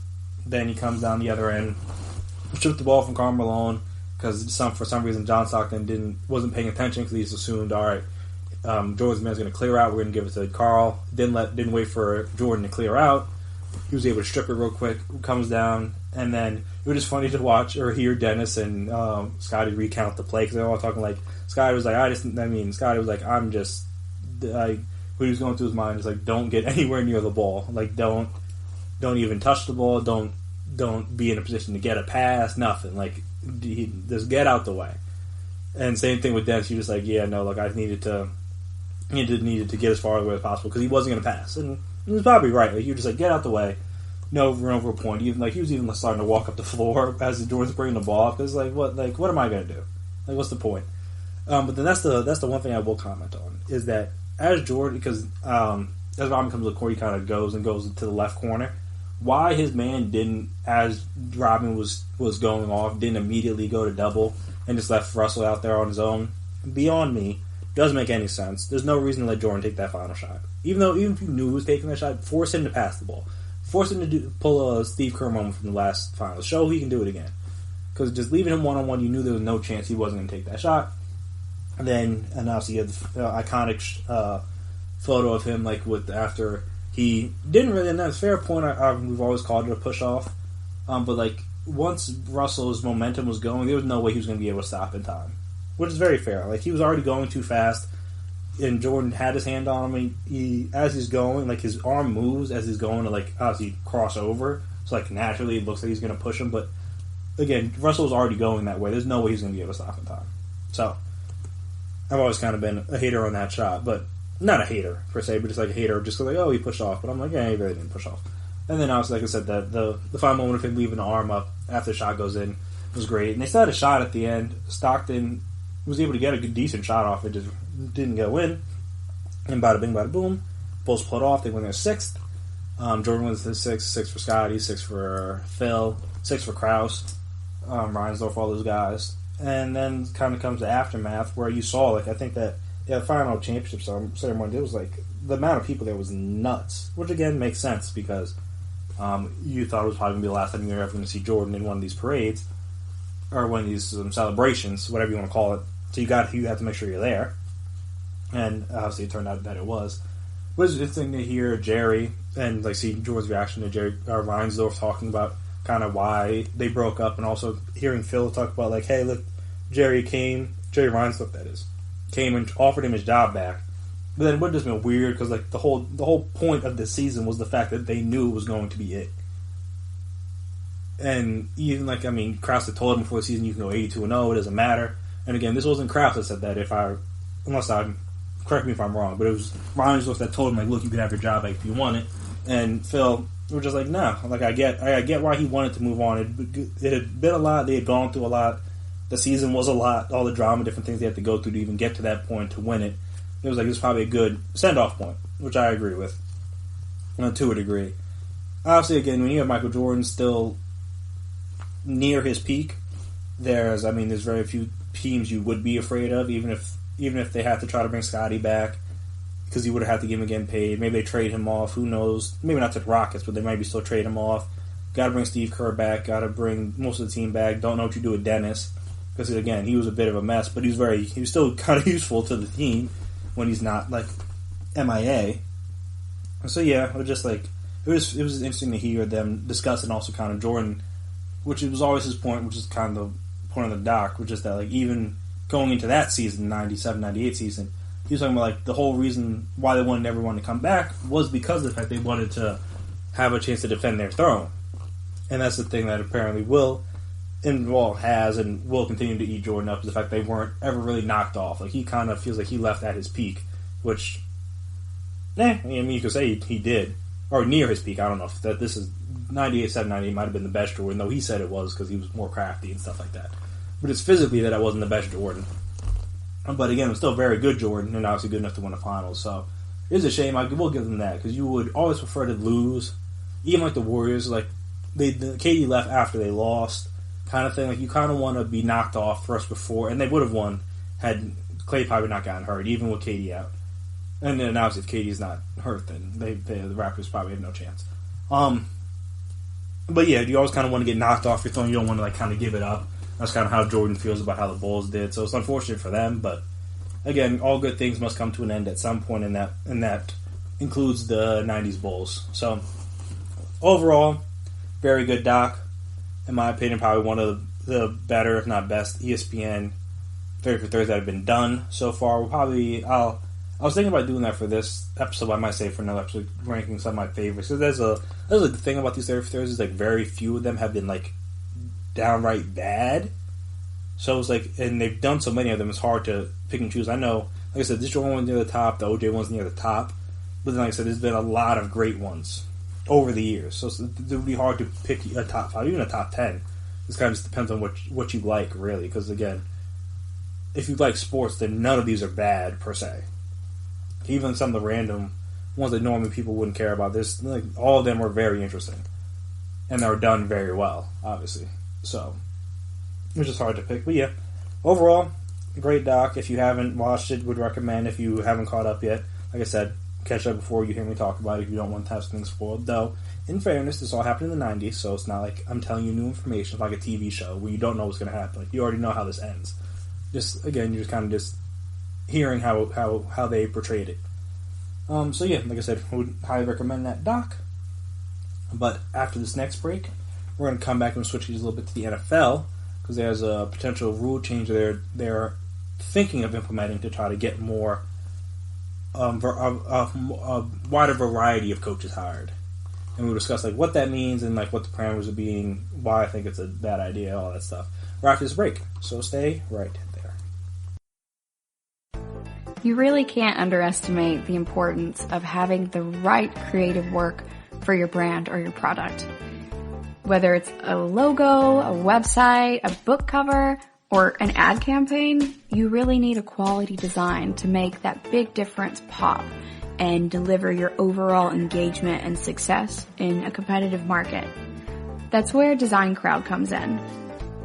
Then he comes down the other end, shoots the ball from Karl Malone, because for some reason John Stockton wasn't paying attention, because he just assumed, all right, Jordan's man's going to clear out. We're going to give it to Karl. Didn't wait for Jordan to clear out. He was able to strip it real quick. Comes down, and then it was just funny to watch or hear Dennis and Scotty recount the play, because they're all talking like Scotty was like, Scotty was like, what he was going through his mind is like, don't get anywhere near the ball. Like, don't even touch the ball. Don't be in a position to get a pass. Nothing. Like, just get out the way. And same thing with Dennis. You're just like, yeah, no, like, I needed to get as far away as possible, because he wasn't going to pass. And he was probably right. Like, you're just like, get out the way. No, run over a point. Even like, he was even starting to walk up the floor as Jordan's bringing the ball up. Because what am I going to do? Like, what's the point? But then that's the one thing I will comment on, is that as Jordan, because as Robin comes to the court, he kind of goes to the left corner. Why his man didn't, as Robin was going off, didn't immediately go to double and just left Russell out there on his own, beyond me, doesn't make any sense. There's no reason to let Jordan take that final shot. Even if you knew he was taking that shot, force him to pass the ball. Force him to pull a Steve Kerr moment from the last final. Show he can do it again. Because just leaving him one-on-one, you knew there was no chance he wasn't going to take that shot. And obviously you had the iconic photo of him, like, after he didn't really, and that's a fair point, we've always called it a push-off. But, like, once Russell's momentum was going, there was no way he was going to be able to stop in time. Which is very fair. Like, he was already going too fast, and Jordan had his hand on him. He as he's going, like, his arm moves as he's going to, like, obviously cross over. So, like, naturally it looks like he's going to push him. But, again, Russell was already going that way. There's no way he's going to be able to stop in time. So, I've always kind of been a hater on that shot. But, not a hater, per se, but just like a hater. Just like, oh, he pushed off. But I'm like, yeah, he really didn't push off. And then, obviously, like I said, the final moment of him leaving the arm up after the shot goes in was great. And they still had a shot at the end. Stockton was able to get a good, decent shot off. It just didn't go in. And bada bing, bada boom. Bulls pulled off. They win their 6th. Jordan wins his 6th. 6 for Scotty. 6 for Phil. 6 for Krause. Reinsdorf, all those guys. And then kind of comes the aftermath where you saw, like, I think that the final championship ceremony, it was like, the amount of people there was nuts. Which, again, makes sense because you thought it was probably going to be the last time you were ever going to see Jordan in one of these parades. Or one of these celebrations, whatever you want to call it. So you have to make sure you're there. And obviously it turned out that it was. It was interesting to hear Jerry and like see Jordan's reaction to Jerry Reinsdorf talking about kind of why they broke up, and also hearing Phil talk about like, hey, look, Jerry Reinsdorf, that is, came and offered him his job back. But then it would have just been weird because like the whole point of the season was the fact that they knew it was going to be it. And even like, I mean, Krause had told him before the season you can go 82-0, it doesn't matter. And again, this wasn't Krause that said that. Correct me if I'm wrong, but it was Reinsdorf that told him like, look, you can have your job back if you want it. And Phil was just like, no. Like I get why he wanted to move on. It had been a lot. They had gone through a lot. The season was a lot. All the drama, different things they had to go through to even get to that point to win it. It was like, this is probably a good send-off point, which I agree with, to a degree. Obviously, again, when you have Michael Jordan still near his peak, there's very few teams you would be afraid of, even if they had to try to bring Scotty back, because you would have to give him again paid. Maybe they trade him off. Who knows? Maybe not to the Rockets, but they maybe still trade him off. got to bring Steve Kerr back, got to bring most of the team back. Don't know what you do with Dennis, because again, he was a bit of a mess, but he was still kind of useful to the team when he's not like MIA. So yeah, it was just like it was interesting to hear them discuss, and also kind of Jordan, which was always his point, which is kind of the point of the doc, which is that like even going into that season, 97, 98 season, he was talking about like the whole reason why they wanted everyone to come back was because of the fact they wanted to have a chance to defend their throne. And that's the thing that apparently has and will continue to eat Jordan up, is the fact they weren't ever really knocked off. Like, he kind of feels like he left at his peak, which, I mean, you could say he did, or near his peak. I don't know if that this is 98, 98 might have been the best Jordan, though he said it was because he was more crafty and stuff like that. But it's physically that it wasn't the best Jordan. But again, it was still very good Jordan, and obviously good enough to win the finals. So it's a shame. I will give them that, because you would always prefer to lose, even like the Warriors. Like KD left after they lost, kind of thing. Like, you kind of want to be knocked off first before, and they would have won had Klay probably not gotten hurt, even with KD out. And then obviously, if KD's not hurt, then the Raptors probably have no chance. But yeah, you always kind of want to get knocked off your throne. You don't want to like kind of give it up. That's kind of how Jordan feels about how the Bulls did. So it's unfortunate for them, but again, all good things must come to an end at some point, and that includes the 90s Bulls. So overall, very good doc. In my opinion, probably one of the better, if not best, ESPN 30 for 30s that have been done so far. I was thinking about doing that for this episode, but I might say for another episode, ranking some of my favorites. So there's a thing about these 30 for 30s is like very few of them have been like downright bad. So it's like, and they've done so many of them, it's hard to pick and choose. I know, like I said, this Jordan one's near the top, the OJ one's near the top, but then like I said, there's been a lot of great ones over the years. So it would be hard to pick a top 5, even a top 10. This kind of just depends on what you like, really. Because again, if you like sports, then none of these are bad per se. Even some of the random ones that normally people wouldn't care about, this, like, all of them are very interesting, and they're done very well, obviously. So it's just hard to pick. But yeah, overall, great doc. If you haven't watched it, would recommend. If you haven't caught up yet, like I said, catch up before you hear me talk about it if you don't want to have things spoiled. Though, in fairness, this all happened in the 90s, so it's not like I'm telling you new information. It's like a TV show where you don't know what's going to happen. Like, you already know how this ends. Just, again, you're just kind of just hearing how they portrayed it. So yeah, like I said, I would highly recommend that doc. But after this next break, we're going to come back and switch gears a little bit to the NFL, because there's a potential rule change they're thinking of implementing to try to get more a wider variety of coaches hired. And we'll discuss like what that means and like what the parameters of being, why I think it's a bad idea, all that stuff. Right after this break. So stay right there. You really can't underestimate the importance of having the right creative work for your brand or your product. Whether it's a logo, a website, a book cover, or an ad campaign, you really need a quality design to make that big difference pop and deliver your overall engagement and success in a competitive market. That's where Design Crowd comes in.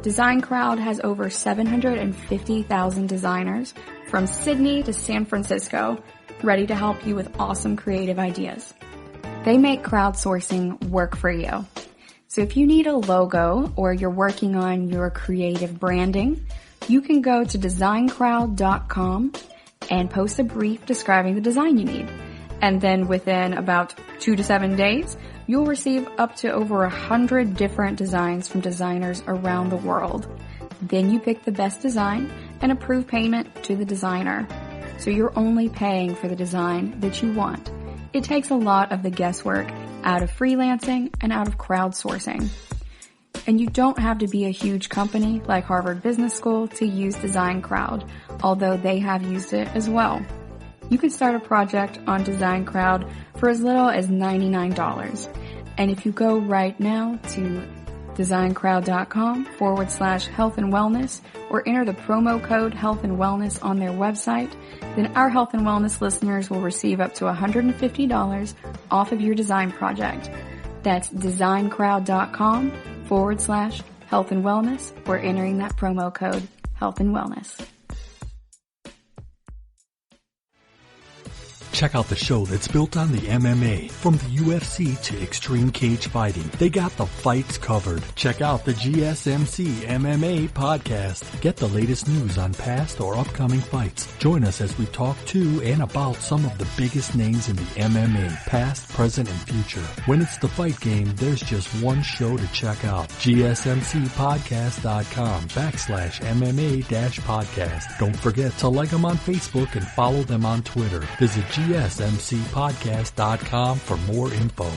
Design Crowd has over 750,000 designers from Sydney to San Francisco ready to help you with awesome creative ideas. They make crowdsourcing work for you. So if you need a logo or you're working on your creative branding, you can go to designcrowd.com and post a brief describing the design you need. And then within about 2 to 7 days, you'll receive up to over 100 different designs from designers around the world. Then you pick the best design and approve payment to the designer. So you're only paying for the design that you want. It takes a lot of the guesswork out of freelancing and out of crowdsourcing. And you don't have to be a huge company like Harvard Business School to use Design Crowd, although they have used it as well. You can start a project on Design Crowd for as little as $99. And if you go right now to designcrowd.com/health and wellness or enter the promo code health and wellness on their website, then our health and wellness listeners will receive up to $150 off of your design project. That's designcrowd.com/health and wellness or entering that promo code health and wellness. Check out the show that's built on the MMA. From the UFC to extreme cage fighting, they got the fights covered. Check out the GSMC MMA podcast. Get the latest news on past or upcoming fights. Join us as we talk to and about some of the biggest names in the MMA, past, present, and future. When it's the fight game, there's just one show to check out. GSMCpodcast.com/MMA-podcast. Don't forget to like them on Facebook and follow them on Twitter. Visit GSMCpodcast.com for more info.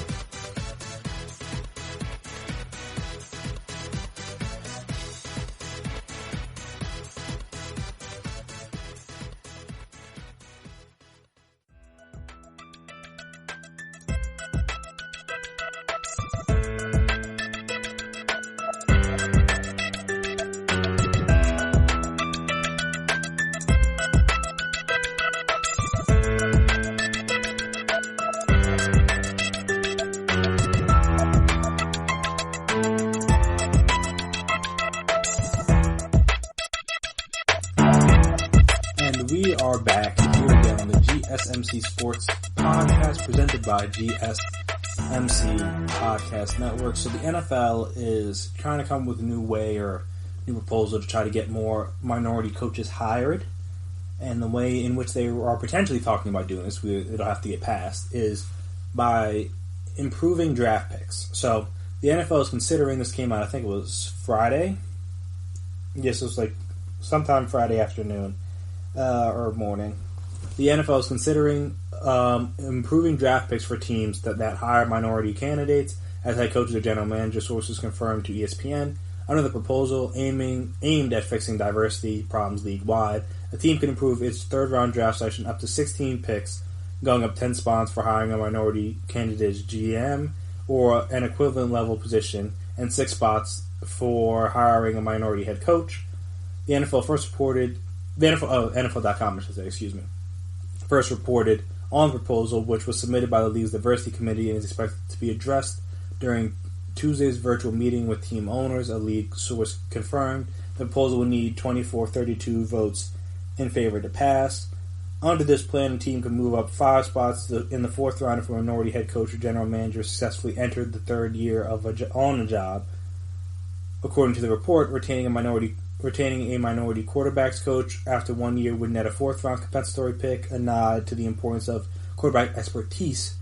GSMC Sports Podcast presented by GSMC Podcast Network. So the NFL is trying to come with a new way or new proposal to try to get more minority coaches hired. And the way in which they are potentially talking about doing this, it'll have to get passed, is by improving draft picks. So the NFL is considering, this came out, I think it was Friday. Yes, it was like sometime Friday afternoon or morning. The NFL is considering improving draft picks for teams that hire minority candidates as head coaches or general manager, sources confirmed to ESPN. Under the proposal aimed at fixing diversity problems league-wide, a team can improve its third-round draft selection up to 16 picks, going up 10 spots for hiring a minority candidate's GM or an equivalent level position, and 6 spots for hiring a minority head coach. The NFL first reported... NFL.com, I should say, excuse me. First reported on the proposal, which was submitted by the league's diversity committee and is expected to be addressed during Tuesday's virtual meeting with team owners. A league source confirmed the proposal would need 24-32 votes in favor to pass. Under this plan, the team could move up 5 spots in the 4th round if a minority head coach or general manager successfully entered the 3rd year on a job. According to the report, retaining a minority quarterbacks coach after 1 year would net a 4th round compensatory pick, a nod to the importance of quarterback expertise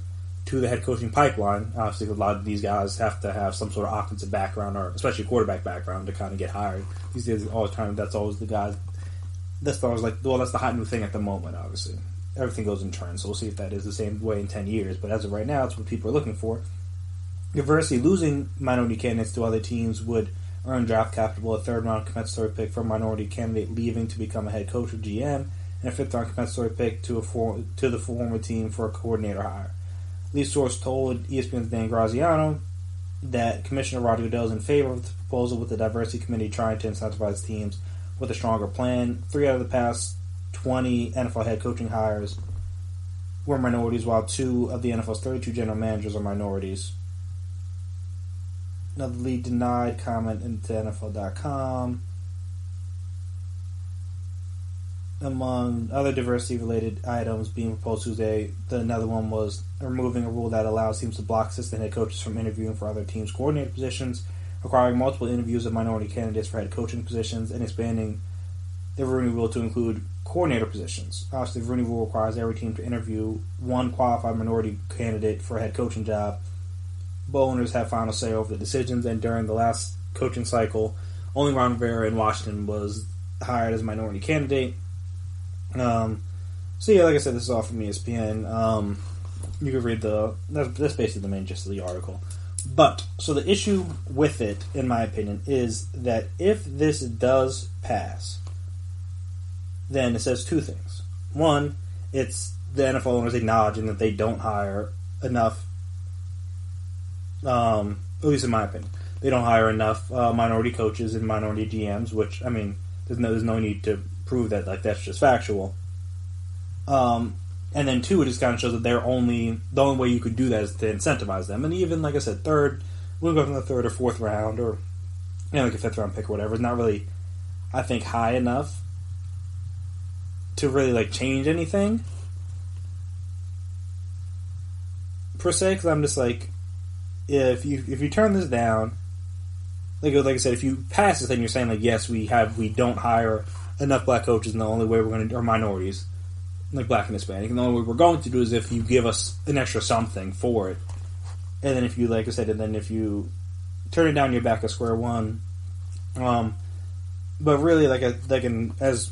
to the head coaching pipeline. Obviously, a lot of these guys have to have some sort of offensive background, or especially quarterback background, to kind of get hired. These days, that's always the guys. That's always that's the hot new thing at the moment, obviously. Everything goes in trends, so we'll see if that is the same way in 10 years. But as of right now, it's what people are looking for. Conversely, losing minority candidates to other teams would earn draft capital, a 3rd round compensatory pick for a minority candidate leaving to become a head coach or GM, and a 5th round compensatory pick to the former team for a coordinator hire. Lead source told ESPN's Dan Graziano that Commissioner Roger Goodell is in favor of the proposal, with the diversity committee trying to incentivize teams with a stronger plan. 3 out of the past 20 NFL head coaching hires were minorities, while 2 of the NFL's 32 general managers are minorities. Now, the league denied comment into NFL.com. Among other diversity-related items being proposed Tuesday, another one was removing a rule that allows teams to block assistant head coaches from interviewing for other teams' coordinator positions, requiring multiple interviews of minority candidates for head coaching positions, and expanding the Rooney Rule to include coordinator positions. Obviously, the Rooney Rule requires every team to interview one qualified minority candidate for a head coaching job. But owners have final say over the decisions, and during the last coaching cycle, only Ron Rivera in Washington was hired as a minority candidate. So yeah, like I said, this is all from ESPN. You can read that's basically the main gist of the article. But, so the issue with it, in my opinion, is that if this does pass, then it says 2 things. One, it's the NFL owners acknowledging that they don't hire enough, at least in my opinion, they don't hire enough minority coaches and minority GMs, which, I mean, there's no need to prove that, like, that's just factual. And then 2, it just kind of shows that the only way you could do that is to incentivize them. And even, like I said, we'll go from the 3rd or 4th round, or, like a 5th round pick or whatever, is not really, I think, high enough to really, like, change anything. per se, because I'm just like, if you turn this down, like I said, if you pass this, then you're saying like, yes, we don't hire enough black coaches, and the only way we're going to, or minorities, like black and Hispanic, and the only way we're going to do is if you give us an extra something for it, and then if you, like I said, and then if you turn it down, you're back at square one. But really, this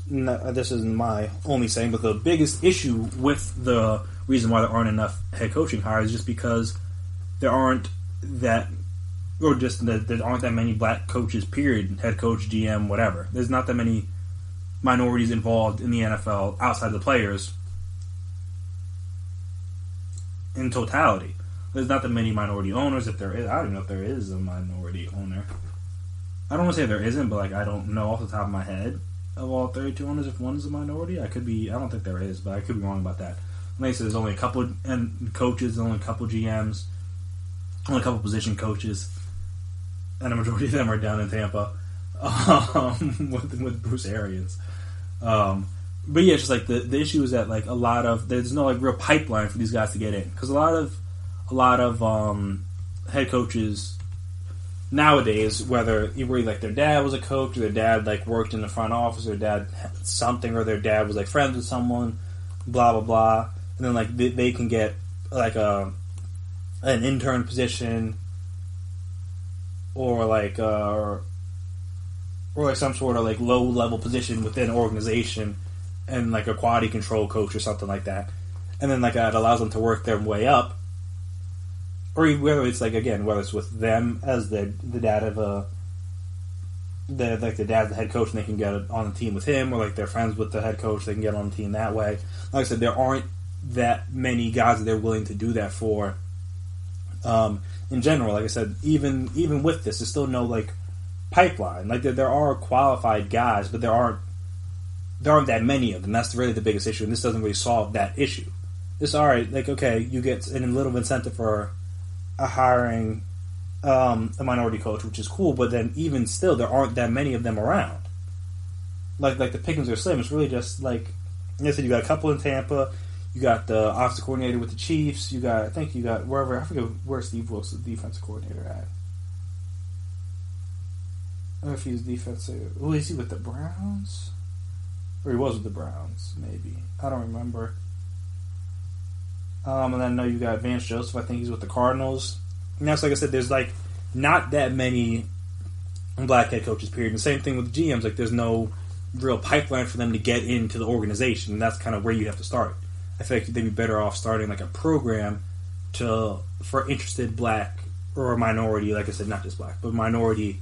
isn't my only saying, but the biggest issue with the reason why there aren't enough head coaching hires is just because there aren't that, or just there aren't that many black coaches, period, head coach, GM, whatever. There's not that many minorities involved in the NFL outside the players in totality. There's not that many minority owners. If there is, I don't even know if there is a minority owner. I don't want to say there isn't, but like I don't know off the top of my head of all 32 owners if one is a minority. I don't think there is, but I could be wrong about that. Like I said, there's only a couple coaches, only a couple GMs, only a couple position coaches, and a majority of them are down in Tampa with Bruce Arians. But yeah, it's just like the issue is that like there's no like real pipeline for these guys to get in, because a lot of head coaches nowadays, whether like their dad was a coach, or their dad like worked in the front office, or their dad had something, or their dad was like friends with someone, blah blah blah, and then like they can get like an intern position, or like some sort of like low level position within an organization, and like a quality control coach or something like that, and then like it allows them to work their way up. Or whether it's like, again, whether it's with them as the dad of the dad's the head coach, and they can get on the team with him, or like they're friends with the head coach, they can get on the team that way. Like I said, there aren't that many guys that they're willing to do that for. In general, like I said, even with this, there's still no like pipeline. Like there are qualified guys, but there aren't that many of them. That's really the biggest issue, and this doesn't really solve that issue. It's alright, like okay, you get a little incentive for hiring a minority coach, which is cool, but then even still, there aren't that many of them around. Like the pickings are slim. It's really just like I said, you got a couple in Tampa, you got the offensive coordinator with the Chiefs, I think you got wherever, I forget where Steve Wilkes, the defensive coordinator, at. I don't know if he's defensive. Oh, is he with the Browns? Or he was with the Browns, maybe. I don't remember. And then I know you got Vance Joseph. I think he's with the Cardinals. And that's like I said, there's like not that many black head coaches, period. And the same thing with the GMs. Like there's no real pipeline for them to get into the organization. And that's kind of where you have to start. I feel like they'd be better off starting like a program for interested black or minority, like I said, not just black, but minority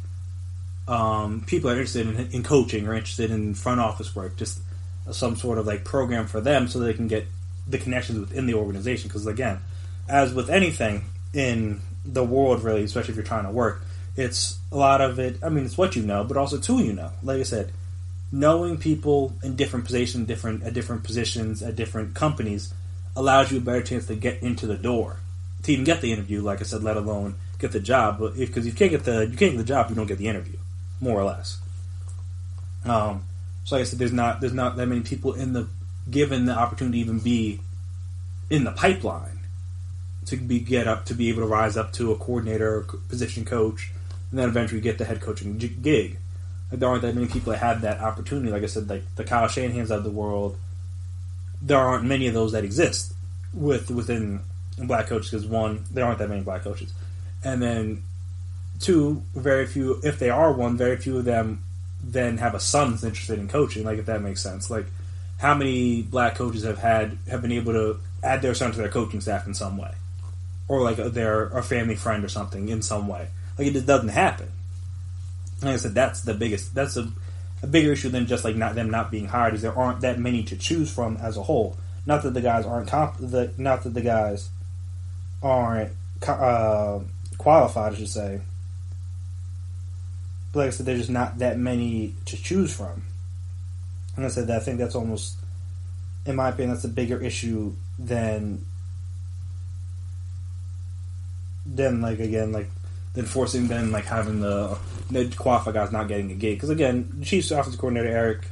people are interested in coaching or interested in front office work. Just some sort of like program for them so they can get the connections within the organization, because again, as with anything in the world, really, especially if you're trying to work, it's a lot of it. I mean, it's what you know, but also it's who you know. Like I said, knowing people in different positions, at different positions at different companies allows you a better chance to get into the door, to even get the interview. Like I said, let alone get the job. But because if you can't get the job, you don't get the interview, more or less. So like I said, there's not that many people given the opportunity to even be in the pipeline to be able to rise up to a coordinator or position coach, and then eventually get the head coaching gig. Like, there aren't that many people that have that opportunity. Like I said, like the Kyle Shanahans of the world, there aren't many of those that exist within black coaches, because one, there aren't that many black coaches, and then two, very few, if they are one, very few of them then have a son that's interested in coaching. Like, if that makes sense. Like, how many black coaches have been able to add their son to their coaching staff in some way, or like a family friend or something in some way? Like, it just doesn't happen. Like I said, that's the biggest. That's a bigger issue than just like them not being hired. Is there aren't that many to choose from as a whole. Not that the guys aren't qualified, I should say. But like I said, there's just not that many to choose from. And I said, I think that's almost, in my opinion, that's a bigger issue than forcing them, like having the qualified guys not getting a gig. Because again, the Chiefs offensive coordinator Eric,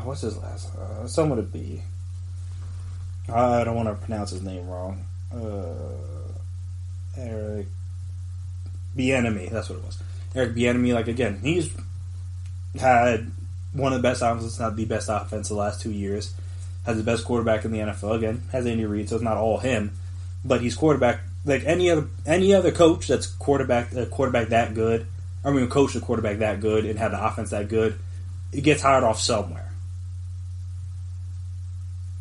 what's his last? Someone would be. I don't want to pronounce his name wrong. Eric Bieniemy, that's what it was. Eric Bieniemy, like, again, he's had one of the best offenses, not the best offense the last 2 years. Has the best quarterback in the NFL. Again, has Andy Reid, so it's not all him. But he's quarterback, like any other coach that's quarterback that good, coach the quarterback that good and had the offense that good, it gets hired off somewhere.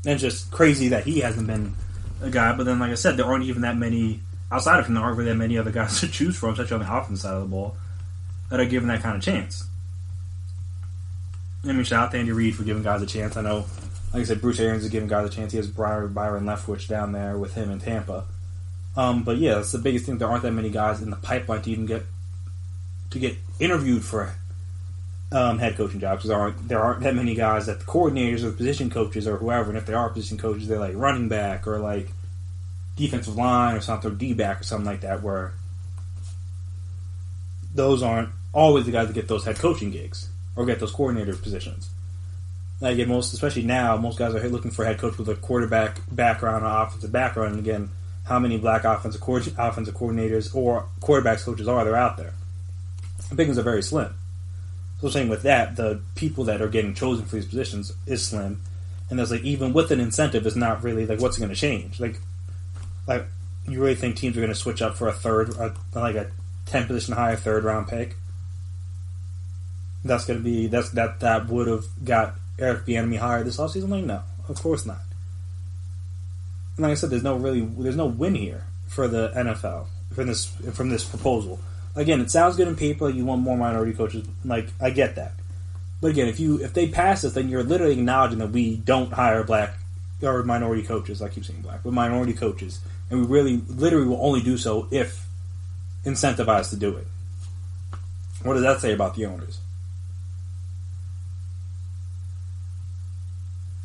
And it's just crazy that he hasn't been a guy. But then, like I said, there aren't even that many, outside of him, there aren't really that many other guys to choose from, especially on the offense side of the ball, that are given that kind of chance. I mean, shout out to Andy Reid for giving guys a chance. I know, like I said, Bruce Arians is giving guys a chance. He has Byron Leftwich down there with him in Tampa. But yeah, that's the biggest thing. There aren't that many guys in the pipeline to even get interviewed for head coaching jobs. There aren't that many guys that the coordinators or the position coaches or whoever, and if they are position coaches, they're like running back or like defensive line or something, or D-back or something like that, where those aren't always the guys that get those head coaching gigs or get those coordinator positions. Like, again, especially now, most guys are looking for a head coach with a quarterback background or offensive background. And again, how many black offensive coordinators or quarterbacks coaches are there out there? The pickings are very slim. So same with that, the people that are getting chosen for these positions is slim. And there's like, even with an incentive, it's not really like, what's going to change? Like you really think teams are going to switch up for a 10 position higher third round pick? That's going to be that would have got Eric Bieniemy hired this offseason? Like, no, of course not. And like I said, there's no win here for the NFL from this proposal. Again, it sounds good in paper. Like you want more minority coaches. Like, I get that. But again, if they pass this, then you're literally acknowledging that we don't hire black or minority coaches. I keep saying black, but minority coaches, and we really, literally, will only do so if incentivized to do it. What does that say about the owners?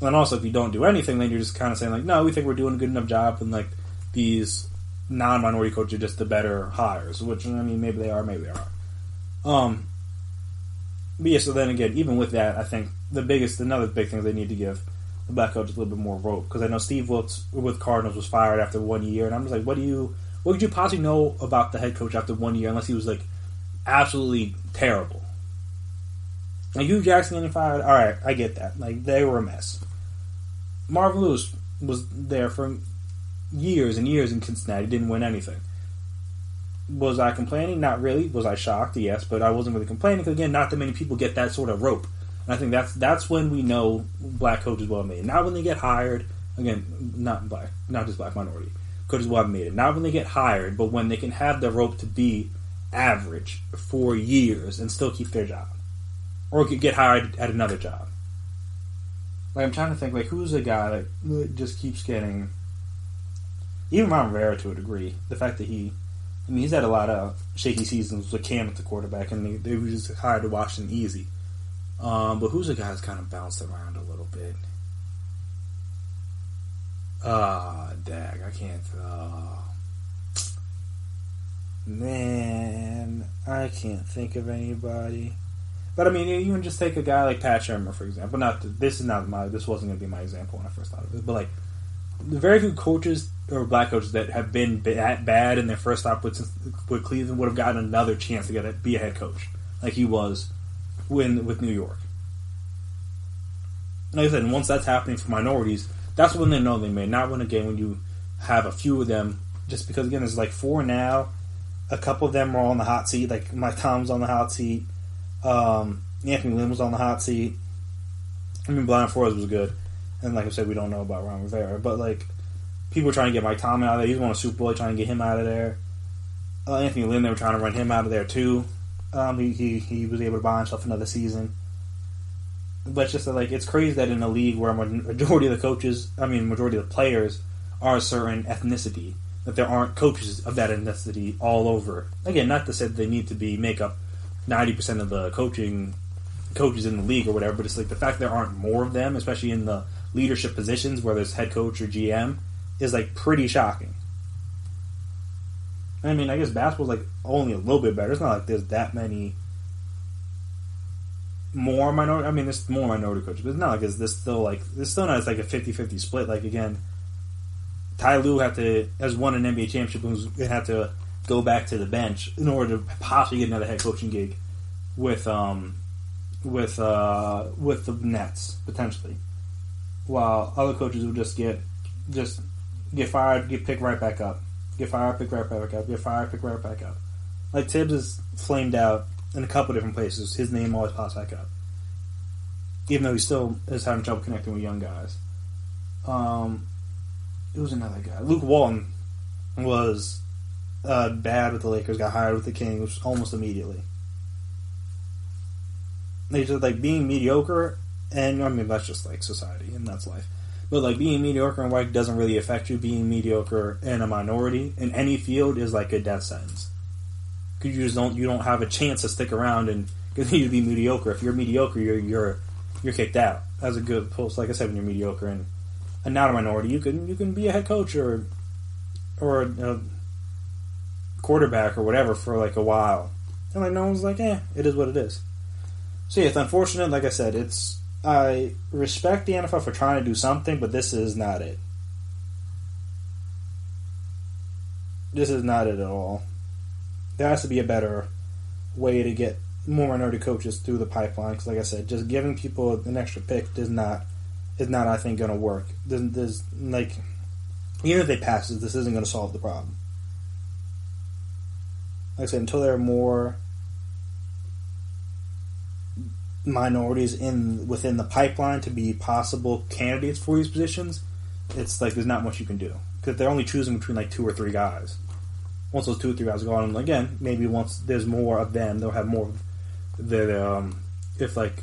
And also, if you don't do anything, then you're just kind of saying, like, no, we think we're doing a good enough job, and, like, these non-minority coaches are just the better hires, which, I mean, maybe they are, maybe they aren't. But yeah, so then again, even with that, I think another big thing they need to give the black coaches a little bit more rope, because I know Steve Wilkes with Cardinals was fired after 1 year, and I'm just like, what could you possibly know about the head coach after 1 year, unless he was, like, absolutely terrible? Like, Hugh Jackson getting fired, alright, I get that. Like, they were a mess. Marvin Lewis was there for years and years in Cincinnati, didn't win anything. Was I complaining? Not really. Was I shocked? Yes, but I wasn't really complaining, because again, not that many people get that sort of rope. And I think that's when we know black coaches well made. Not when they get hired, again, not just black minority. Coaches well made it. Not when they get hired, but when they can have the rope to be average for years and still keep their job. Or get hired at another job. Like, I'm trying to think, like, who's a guy that just keeps getting... Even Ron Rivera, to a degree. The fact that he's had a lot of shaky seasons with Cam at the quarterback, and they were just hired to Washington easy. But who's a guy that's kind of bounced around a little bit? Dag, I can't... Man, I can't think of anybody... But I mean, even just take a guy like Pat Shermer, for example. This wasn't going to be my example when I first thought of it. But like, the very few coaches or black coaches that have been bad in their first stop with Cleveland would have gotten another chance to be a head coach, like he was with New York. Like I said, and once that's happening for minorities, that's when they know they made. Not when you have a few of them. Just because again, there's like 4 now. A couple of them are on the hot seat. Like Mike Tom's on the hot seat. Anthony Lynn was on the hot seat. I mean, Brian Flores was good. And like I said, we don't know about Ron Rivera. But like, people were trying to get Mike Tomlin out of there. He's won a Super Bowl, trying to get him out of there. Anthony Lynn, they were trying to run him out of there too. He was able to buy himself another season. But it's just that, like, it's crazy that in a league where a majority of the players are a certain ethnicity, that there aren't coaches of that ethnicity all over. Again, not to say that they need to make up 90% of the coaches in the league or whatever, but it's like the fact there aren't more of them, especially in the leadership positions where there's head coach or GM, is like pretty shocking. I mean, I guess basketball's like only a little bit better. It's not like there's that many more minority. I mean, there's more minority coaches, but it's not like there's still not like a 50-50 split. Like again, Ty Lue has won an NBA championship and had to go back to the bench in order to possibly get another head coaching gig with the Nets potentially, while other coaches would just get fired, get picked right back up, get fired, pick right back up, get fired, pick right back up. Like Tibbs is flamed out in a couple different places. His name always pops back up, even though he still is having trouble connecting with young guys. It was another guy. Luke Walton was bad with the Lakers, got hired with the Kings almost immediately. They just like being mediocre, and I mean that's just like society and that's life. But like being mediocre and white doesn't really affect you. Being mediocre and a minority in any field is like a death sentence. Because you don't have a chance to stick around and continue to be mediocre. If you're mediocre, you're kicked out. As a good post, like I said, when you're mediocre and not a minority, you can be a head coach or a quarterback or whatever for like a while. And like no one's like, it is what it is. So yeah, it's unfortunate. Like I said, I respect the NFL for trying to do something, but this is not it. This is not it at all. There has to be a better way to get more minority coaches through the pipeline. Because, like I said, just giving people an extra pick is not, I think, going to work. There's like, even if they pass it, this isn't going to solve the problem. Like I said, until there are more minorities within the pipeline to be possible candidates for these positions, it's like there's not much you can do because they're only choosing between like 2 or 3 guys. Once those 2 or 3 guys go on, again, maybe once there's more of them, they'll have more of the if like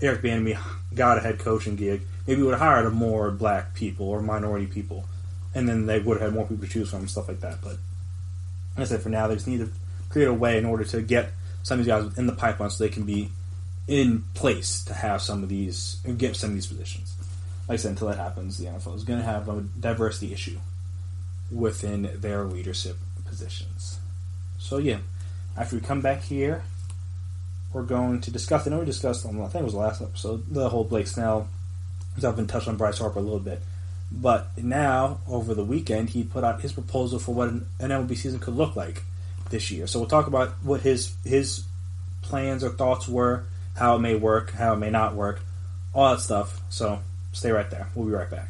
Eric Bieniemy got a head coaching gig, maybe would have hired more black people or minority people, and then they would have had more people to choose from and stuff like that. But like I said, for now, they just need to create a way in order to get some of these guys in the pipeline so they can be in place to have some of these and get some of these positions. Like I said, until that happens, the NFL is going to have a diversity issue within their leadership positions. So yeah, after we come back here, we're going to discuss. I know we discussed on, I think it was the last episode, the whole Blake Snell. I've been touched on Bryce Harper a little bit, but now over the weekend he put out his proposal for what an MLB season could look like this year. So we'll talk about what his plans or thoughts were, how it may work, how it may not work, all that stuff. So stay right there. We'll be right back.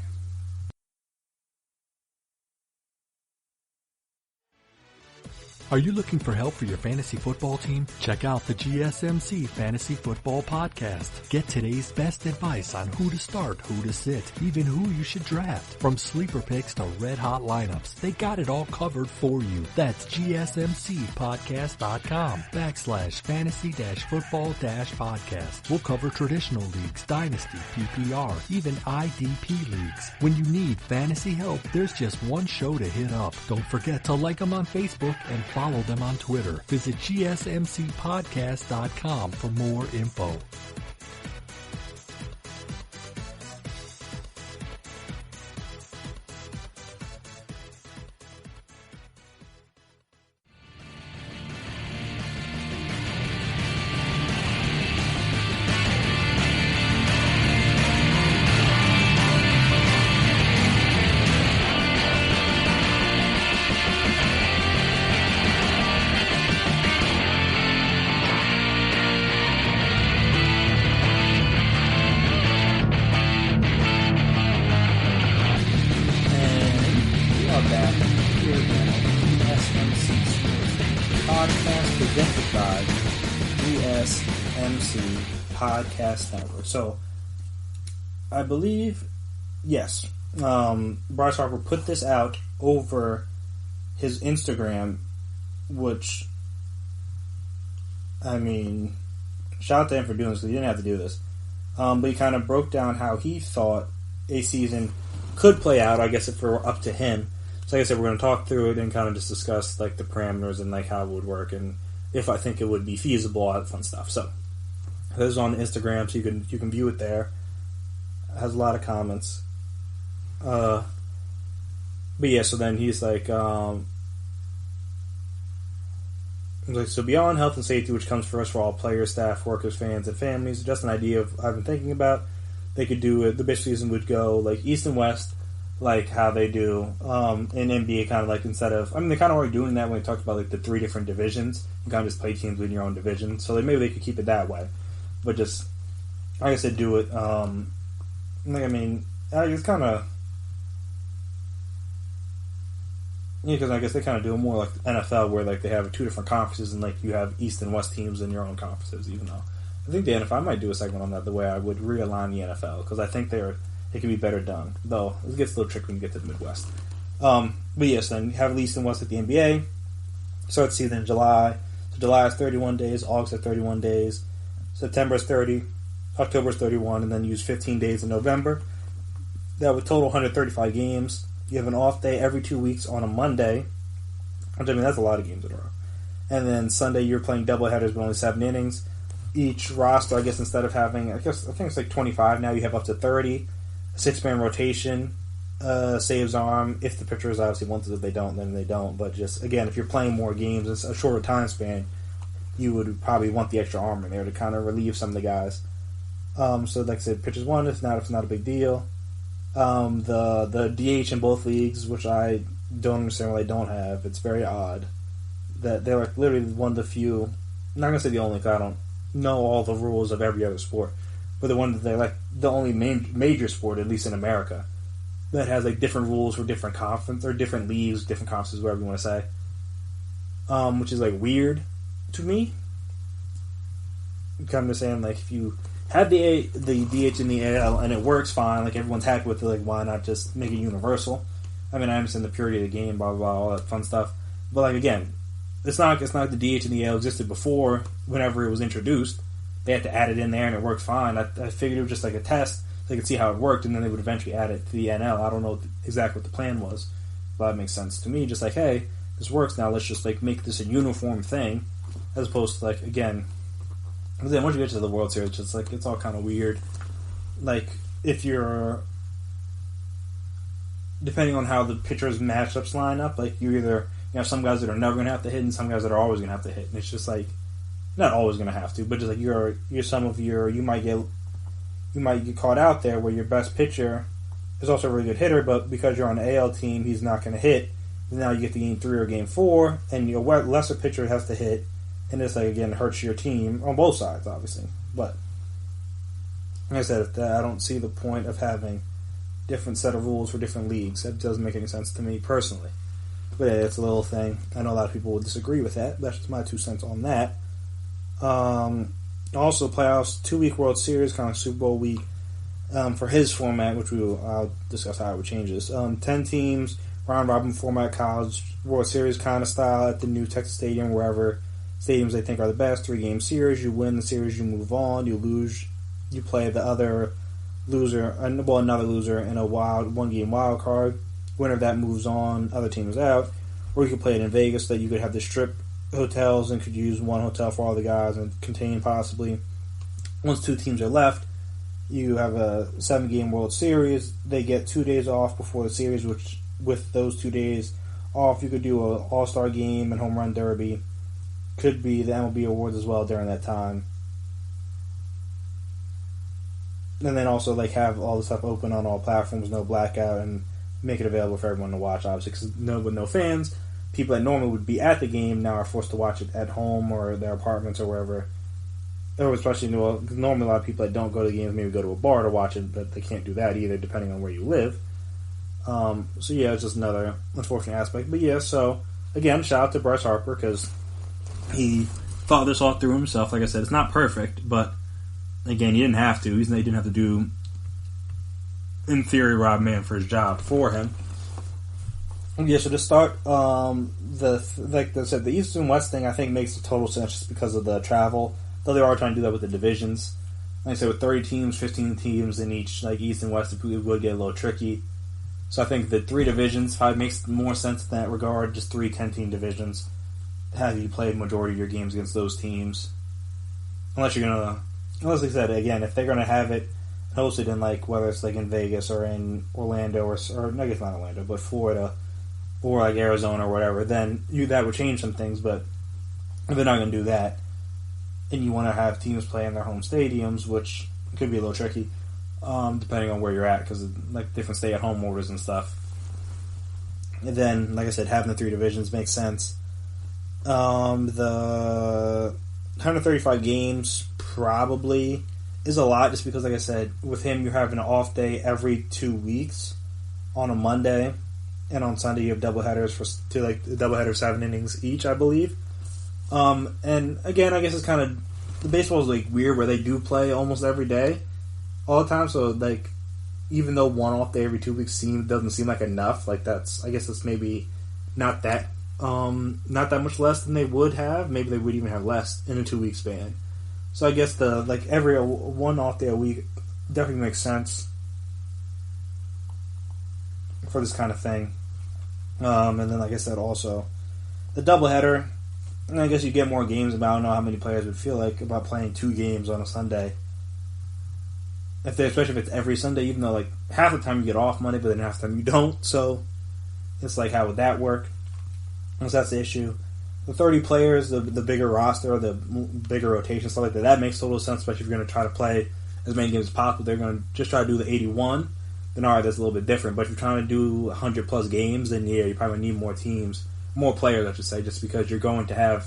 Are you looking for help for your fantasy football team? Check out the GSMC Fantasy Football Podcast. Get today's best advice on who to start, who to sit, even who you should draft. From sleeper picks to red-hot lineups, they got it all covered for you. That's GSMCpodcast.com/fantasy-football-podcast. We'll cover traditional leagues, dynasty, PPR, even IDP leagues. When you need fantasy help, there's just one show to hit up. Don't forget to like them on Facebook and follow them on Twitter. Visit GSMCpodcast.com for more info. Podcast Network. So, I believe, yes, Bryce Harper put this out over his Instagram, which, I mean, shout out to him for doing this, because he didn't have to do this. But he kind of broke down how he thought a season could play out, I guess if it were up to him. So like I said, we're going to talk through it and kind of just discuss like the parameters and like how it would work and if I think it would be feasible, all that fun stuff. So this is on Instagram, so you can view it there. It has a lot of comments. But yeah, so then he's like, so beyond health and safety, which comes first for all players, staff, workers, fans, and families, just an idea of I've been thinking about. They could do it. The best season would go like East and West. like how they do in NBA, kind of like instead of, I mean, they're kind of already doing that when we talked about like the 3 different divisions. You kind of just play teams within your own division. So maybe they could keep it that way, but just, like I said, do it. It's kind of, because I guess they kind of do it more like NFL, where like they have 2 different conferences and like you have East and West teams in your own conferences. Even though I think the NFL might do a segment on that, the way I would realign the NFL, because I think it can be better done. Though it gets a little tricky when you get to the Midwest. But yes, then you have East and West at the NBA. Start the season in July. So July is 31 days. August is 31 days. September is 30. October is 31, and then use 15 days in November. That would total 135 games. You have an off day every 2 weeks on a Monday. Which, I mean, that's a lot of games in a row. And then Sunday, you're playing doubleheaders with only 7 innings. Each roster, I guess, instead of having, I think it's like 25 now, you have up to 30. A 6-man rotation saves arm. If the pitchers obviously want to, if they don't, then they don't. But just, again, if you're playing more games, it's a shorter time span, you would probably want the extra arm in there to kind of relieve some of the guys. So, like I said, pitchers won. If not a big deal. The DH in both leagues, which I don't understand why they don't have. It's very odd that they're like literally one of the few. I'm not gonna say the only, because I don't know all the rules of every other sport, but they're like the only major sport, at least in America, that has like different rules for different conference or different leagues, different conferences, whatever you want to say. Which is like weird to me. I'm kind of saying, like, if you had the DH in the AL and it works fine, like everyone's happy with it, like why not just make it universal? I mean, I understand the purity of the game, blah blah blah, all that fun stuff, but like again, it's not like the DH in the AL existed before. Whenever it was introduced, they had to add it in there and it worked fine. I figured it was just like a test, so they could see how it worked, and then they would eventually add it to the NL. I don't know exactly what the plan was, but that makes sense to me. Just like, hey, this works now, let's just like make this a uniform thing, as opposed to like, again, because then once you get to the World Series, it's like it's all kind of weird. Like, if you're, depending on how the pitchers' matchups line up, like you have some guys that are never going to have to hit and some guys that are always going to have to hit, and it's just like, not always going to have to, but just like you might get caught out there where your best pitcher is also a really good hitter, but because you're on an AL team, he's not going to hit. And now you get to Game 3 or Game 4, and your lesser pitcher has to hit. And this, like, again, hurts your team on both sides, obviously. But, like I said, I don't see the point of having different set of rules for different leagues. That doesn't make any sense to me personally. But yeah, it's a little thing. I know a lot of people would disagree with that. That's just my 2 cents on that. Also, playoffs, 2-week World Series, kind of like Super Bowl week, for his format, which I'll discuss how it would change this. 10 teams, round-robin format, college World Series kind of style at the new Texas Stadium, wherever stadiums they think are the best. 3-game series. You win the series, you move on. You lose, you play the other loser, another loser in a 1-game wild card. Winner of that moves on. Other team is out. Or you could play it in Vegas, that you could have the strip hotels and could use one hotel for all the guys and contain possibly. Once 2 teams are left, you have a 7-game World Series. They get 2 days off before the series, which with those 2 days off, you could do an All-Star game and Home Run Derby. Could be the MLB Awards as well during that time. And then also like have all the stuff open on all platforms, no blackout, and make it available for everyone to watch, obviously, because with no fans, people that normally would be at the game now are forced to watch it at home or their apartments or wherever. Or especially, because normally a lot of people that don't go to the games maybe go to a bar to watch it, but they can't do that either, depending on where you live. So yeah, it's just another unfortunate aspect. But yeah, so again, shout out to Bryce Harper, because he thought this all through himself. Like I said, it's not perfect, but again, he didn't have to. He didn't have to do, in theory, rob Manfred's job for him. Yeah, so to start, like I said, the East and West thing I think makes total sense just because of the travel. Though they are trying to do that with the divisions. Like I said, with 30 teams, 15 teams in each, like East and West, it would get a little tricky. So I think the 3 divisions probably makes more sense in that regard. Just 3 10-team divisions. Have you played majority of your games against those teams? Unless like I said, again, if they're gonna have it hosted in, like, whether it's like in Vegas or in Orlando or I guess not Orlando, but Florida or like Arizona or whatever, then that would change some things. But if they're not gonna do that, and you want to have teams play in their home stadiums, which could be a little tricky, depending on where you're at, because like different stay-at-home orders and stuff. And then, like I said, having the 3 divisions makes sense. The 135 games probably is a lot, just because, like I said, with him, you're having an off day every 2 weeks on a Monday, and on Sunday you have doubleheaders the doubleheader 7 innings each, I believe. And again, I guess it's kind of, the baseball is like weird where they do play almost every day, all the time. So like, even though one off day every 2 weeks doesn't seem like enough, like I guess that's maybe not that much less than they would have. Maybe they would even have less in a 2 week span. So I guess every one off day a week definitely makes sense for this kind of thing. And then, like I said, also the doubleheader. I guess you get more games, but I don't know how many players would feel like about playing 2 games on a Sunday. Especially if it's every Sunday, even though like half the time you get off Monday, but then half the time you don't. So it's like, how would that work? So that's the issue. The 30 players, the bigger roster, the bigger rotation, stuff like that, that makes total sense, especially if you're going to try to play as many games as possible. They're going to just try to do the 81. Then alright, that's a little bit different. But if you're trying to do 100 plus games, then yeah, you probably need more teams. More players, I should say, just because you're going to have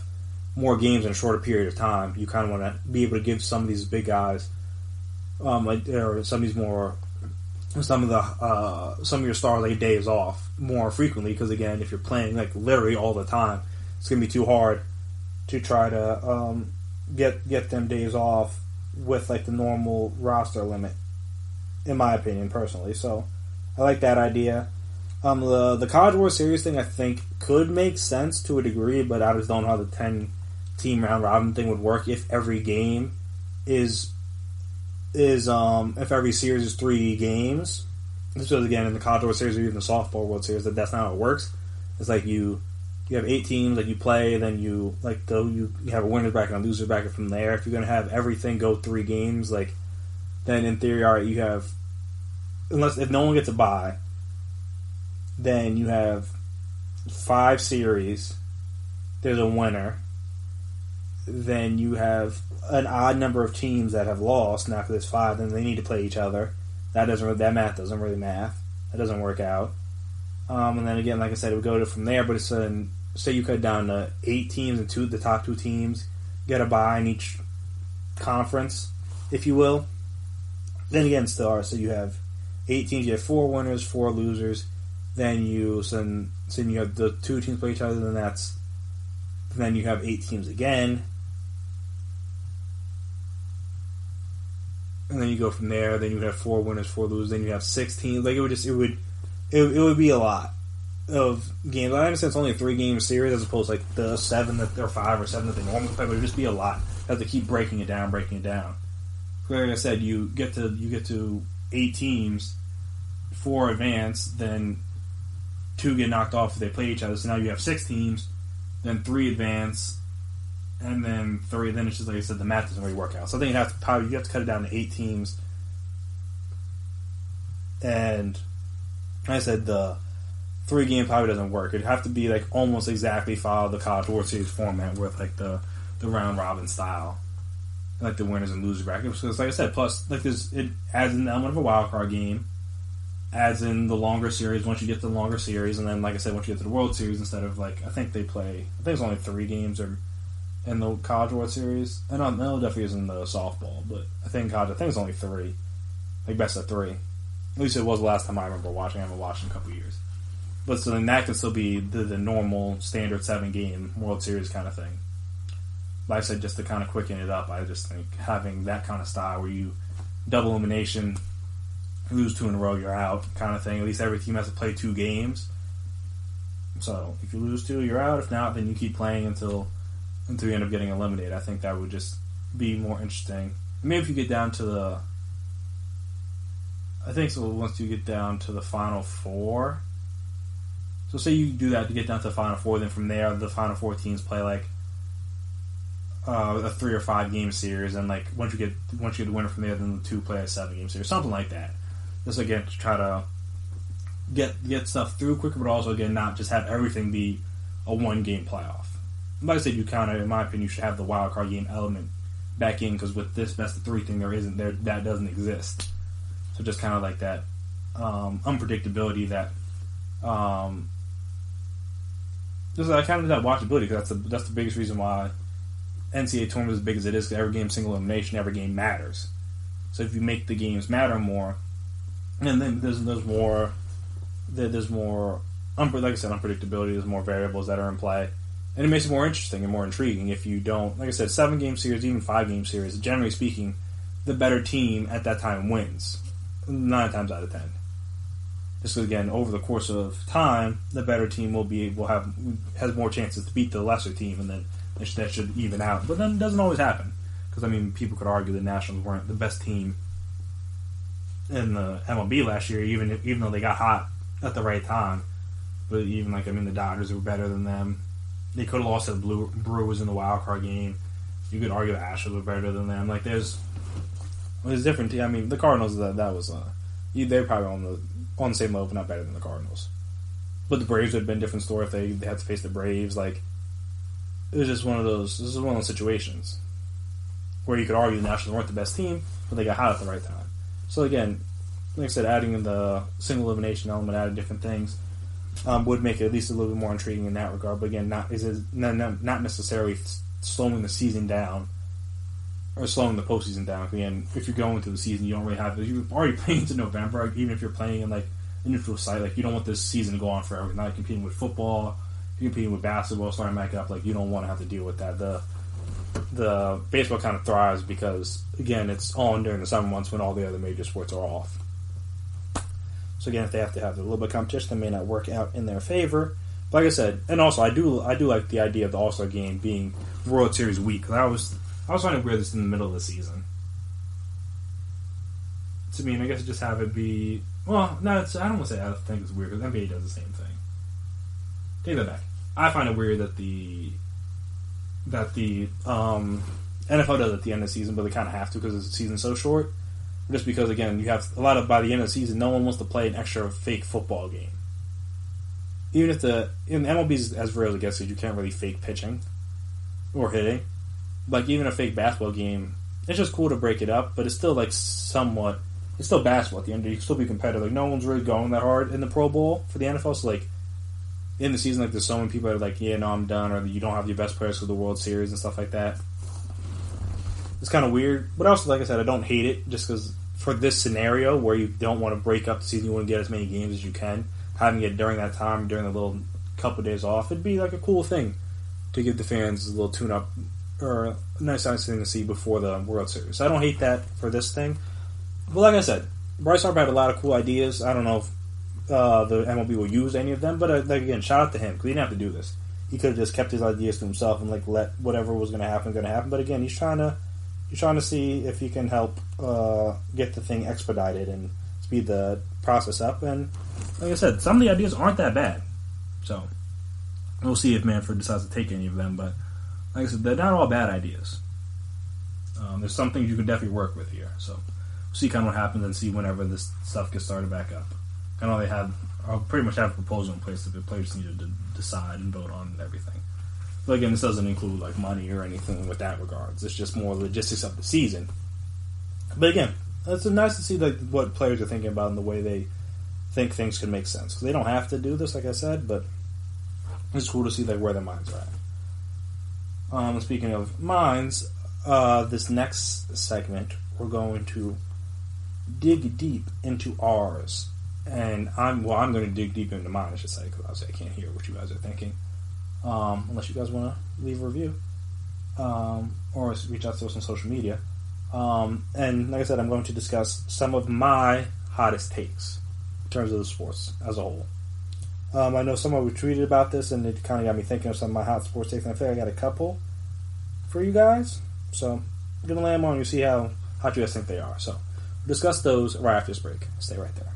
more games in a shorter period of time. You kind of want to be able to give some of these big guys, or some of your stars like days off more frequently. Because again, if you're playing like literally all the time, it's gonna be too hard to try to get them days off with like the normal roster limit, in my opinion, personally. So I like that idea. The College World Series thing, I think, could make sense to a degree, but I just don't know how the 10-team round robin thing would work if every game if every series is 3 games. This is again in the College World Series or even the Softball World Series, that's not how it works. It's like you have 8 teams that you play, then you have a winner's bracket and a loser's bracket from there. If you're going to have everything go 3 games, like, then in theory, alright, you have, if no one gets a bye, then you have 5 series, there's a winner, then you have an odd number of teams that have lost. Now, if there's 5, then they need to play each other. That math doesn't really math. That doesn't work out. And then again, like I said, it would go from there. But it's say you cut down to 8 teams and the top 2 teams get a bye in each conference, if you will. Then again, so you have 8 teams. You have 4 winners, 4 losers. Then you have the 2 teams play each other. Then you have 8 teams again. And then you go from there. Then you have 4 winners, 4 losers. Then you have 6 teams. Like, it would be a lot of games. I understand it's only a 3-game series as opposed to like the 7 or 5 or 7 that they normally play, but it would just be a lot. You have to keep breaking it down. Like I said, you get to 8 teams, 4 advance, then 2 get knocked off if they play each other. So now you have 6 teams, then 3 advance, and then 3. Then it's just like I said, the math doesn't really work out. So I think you have to cut it down to 8 teams. And like I said, the 3-game probably doesn't work. It'd have to be like almost exactly follow the College World Series format with like the round robin style, like the winners and losers bracket. Because like I said, plus like it adds an element of a wild card game, adds in the longer series once you get to the longer series, and then like I said, once you get to the World Series, instead of like I think it's only 3 games or in the College World Series. I don't know, definitely isn't the softball, but I think it's only 3, like best of 3. At least it was the last time I remember watching. I haven't watched in a couple years. But so then that could still be the normal standard 7-game World Series kind of thing. Like I said, just to kind of quicken it up, I just think having that kind of style where you double elimination, lose 2 in a row, you're out kind of thing. At least every team has to play 2 games. So if you lose 2, you're out. If not, then you keep playing until you end up getting eliminated. I think that would just be more interesting. Maybe if you get down to once you get down to the Final 4. So say you do that to get down to the Final 4, then from there the Final 4 teams play like a 3 or 5 game series, and like once you get the winner from there, then the 2 play a 7-game series, something like that. Just again to try to get stuff through quicker, but also again not just have everything be a 1-game playoff. Like I said, you kind of, in my opinion, you should have the wild card game element back in, because with this best of 3 thing, that doesn't exist. So just kind of like that unpredictability, that just kind of that watchability, because that's the biggest reason why NCAA tournament is as big as it is, because every game single elimination, every game matters. So if you make the games matter more, and then there's more like I said, unpredictability. There's more variables that are in play, and it makes it more interesting and more intriguing. If you don't, like I said, 7-game series, even 5-game series, generally speaking, the better team at that time wins 9 times out of 10. Just again, over the course of time, the better team has more chances to beat the lesser team, and then that should even out. But then it doesn't always happen, because I mean, people could argue the Nationals weren't the best team in the MLB last year, even though they got hot at the right time. But even the Dodgers were better than them. They could have lost to the Brewers in the wild card game. You could argue the Astros were better than them. There's different. I mean, the Cardinals that was they're probably on the same level, but not better than the Cardinals. But the Braves would have been a different story if they had to face the Braves. It was just one of those. This is one of those situations where you could argue the Nationals weren't the best team, but they got hot at the right time. So again, like I said, adding in the single elimination element, adding different things, would make it at least a little bit more intriguing in that regard. But again, not necessarily slowing the season down or slowing the postseason down. Again, if you're going through the season, you don't really have. You're already playing into November. Even if you're playing in a neutral site, you don't want this season to go on forever. Now you're competing with football, you're competing with basketball, starting back up. You don't want to have to deal with that. The baseball kind of thrives because, again, it's on during the summer months when all the other major sports are off. So again, if they have to have a little bit of competition, that may not work out in their favor. But like I said, and also I do like the idea of the All-Star Game being World Series week. Because I was finding it weird this in the middle of the season. To me, I guess just have it be. Well, no, I don't want to say I think it's weird, because NBA does the same thing. Take that back. I find it weird that the NFL does it at the end of the season, but they kind of have to because the season's so short. Just because, again, you have a lot of, by the end of the season, no one wants to play an extra fake football game. Even if in MLB is as rare as it gets, you can't really fake pitching or hitting. Even a fake basketball game, it's just cool to break it up, but it's still somewhat, it's still basketball at the end. You can still be competitive. No one's really going that hard in the Pro Bowl for the NFL. So in the season, there's so many people that are yeah, no, I'm done, or you don't have your best players for the World Series and stuff like that. It's kind of weird, but also, like I said, I don't hate it, just because for this scenario where you don't want to break up the season, you want to get as many games as you can, having it during that time, during the little couple of days off, it'd be a cool thing to give the fans a little tune-up, or a nice thing to see before the World Series. So I don't hate that for this thing. But like I said, Bryce Harper had a lot of cool ideas. I don't know if the MLB will use any of them, but again, shout out to him, because he didn't have to do this. He could have just kept his ideas to himself and let whatever was going to happen. But again, he's trying to see if he can help get the thing expedited and speed the process up. And like I said, some of the ideas aren't that bad. So we'll see if Manfred decides to take any of them. But like I said, they're not all bad ideas. There's some things you can definitely work with here. So we'll see kind of what happens and see whenever this stuff gets started back up. I know they pretty much have a proposal in place that the players need to decide and vote on and everything. But again, this doesn't include money or anything with that regards. It's just more logistics of the season. But again, it's nice to see what players are thinking about and the way they think things can make sense. Because they don't have to do this, like I said, but it's cool to see where their minds are at. Speaking of minds, this next segment we're going to dig deep into ours, and I'm going to dig deep into mine, I should say, because obviously I can't hear what you guys are thinking. Unless you guys want to leave a review or reach out to us on social media. And like I said, I'm going to discuss some of my hottest takes in terms of the sports as a whole. I know someone tweeted about this, and it kind of got me thinking of some of my hot sports takes, and I feel like I got a couple for you guys. So I'm going to lay them on you, see how hot you guys think they are. So we'll discuss those right after this break. Stay right there.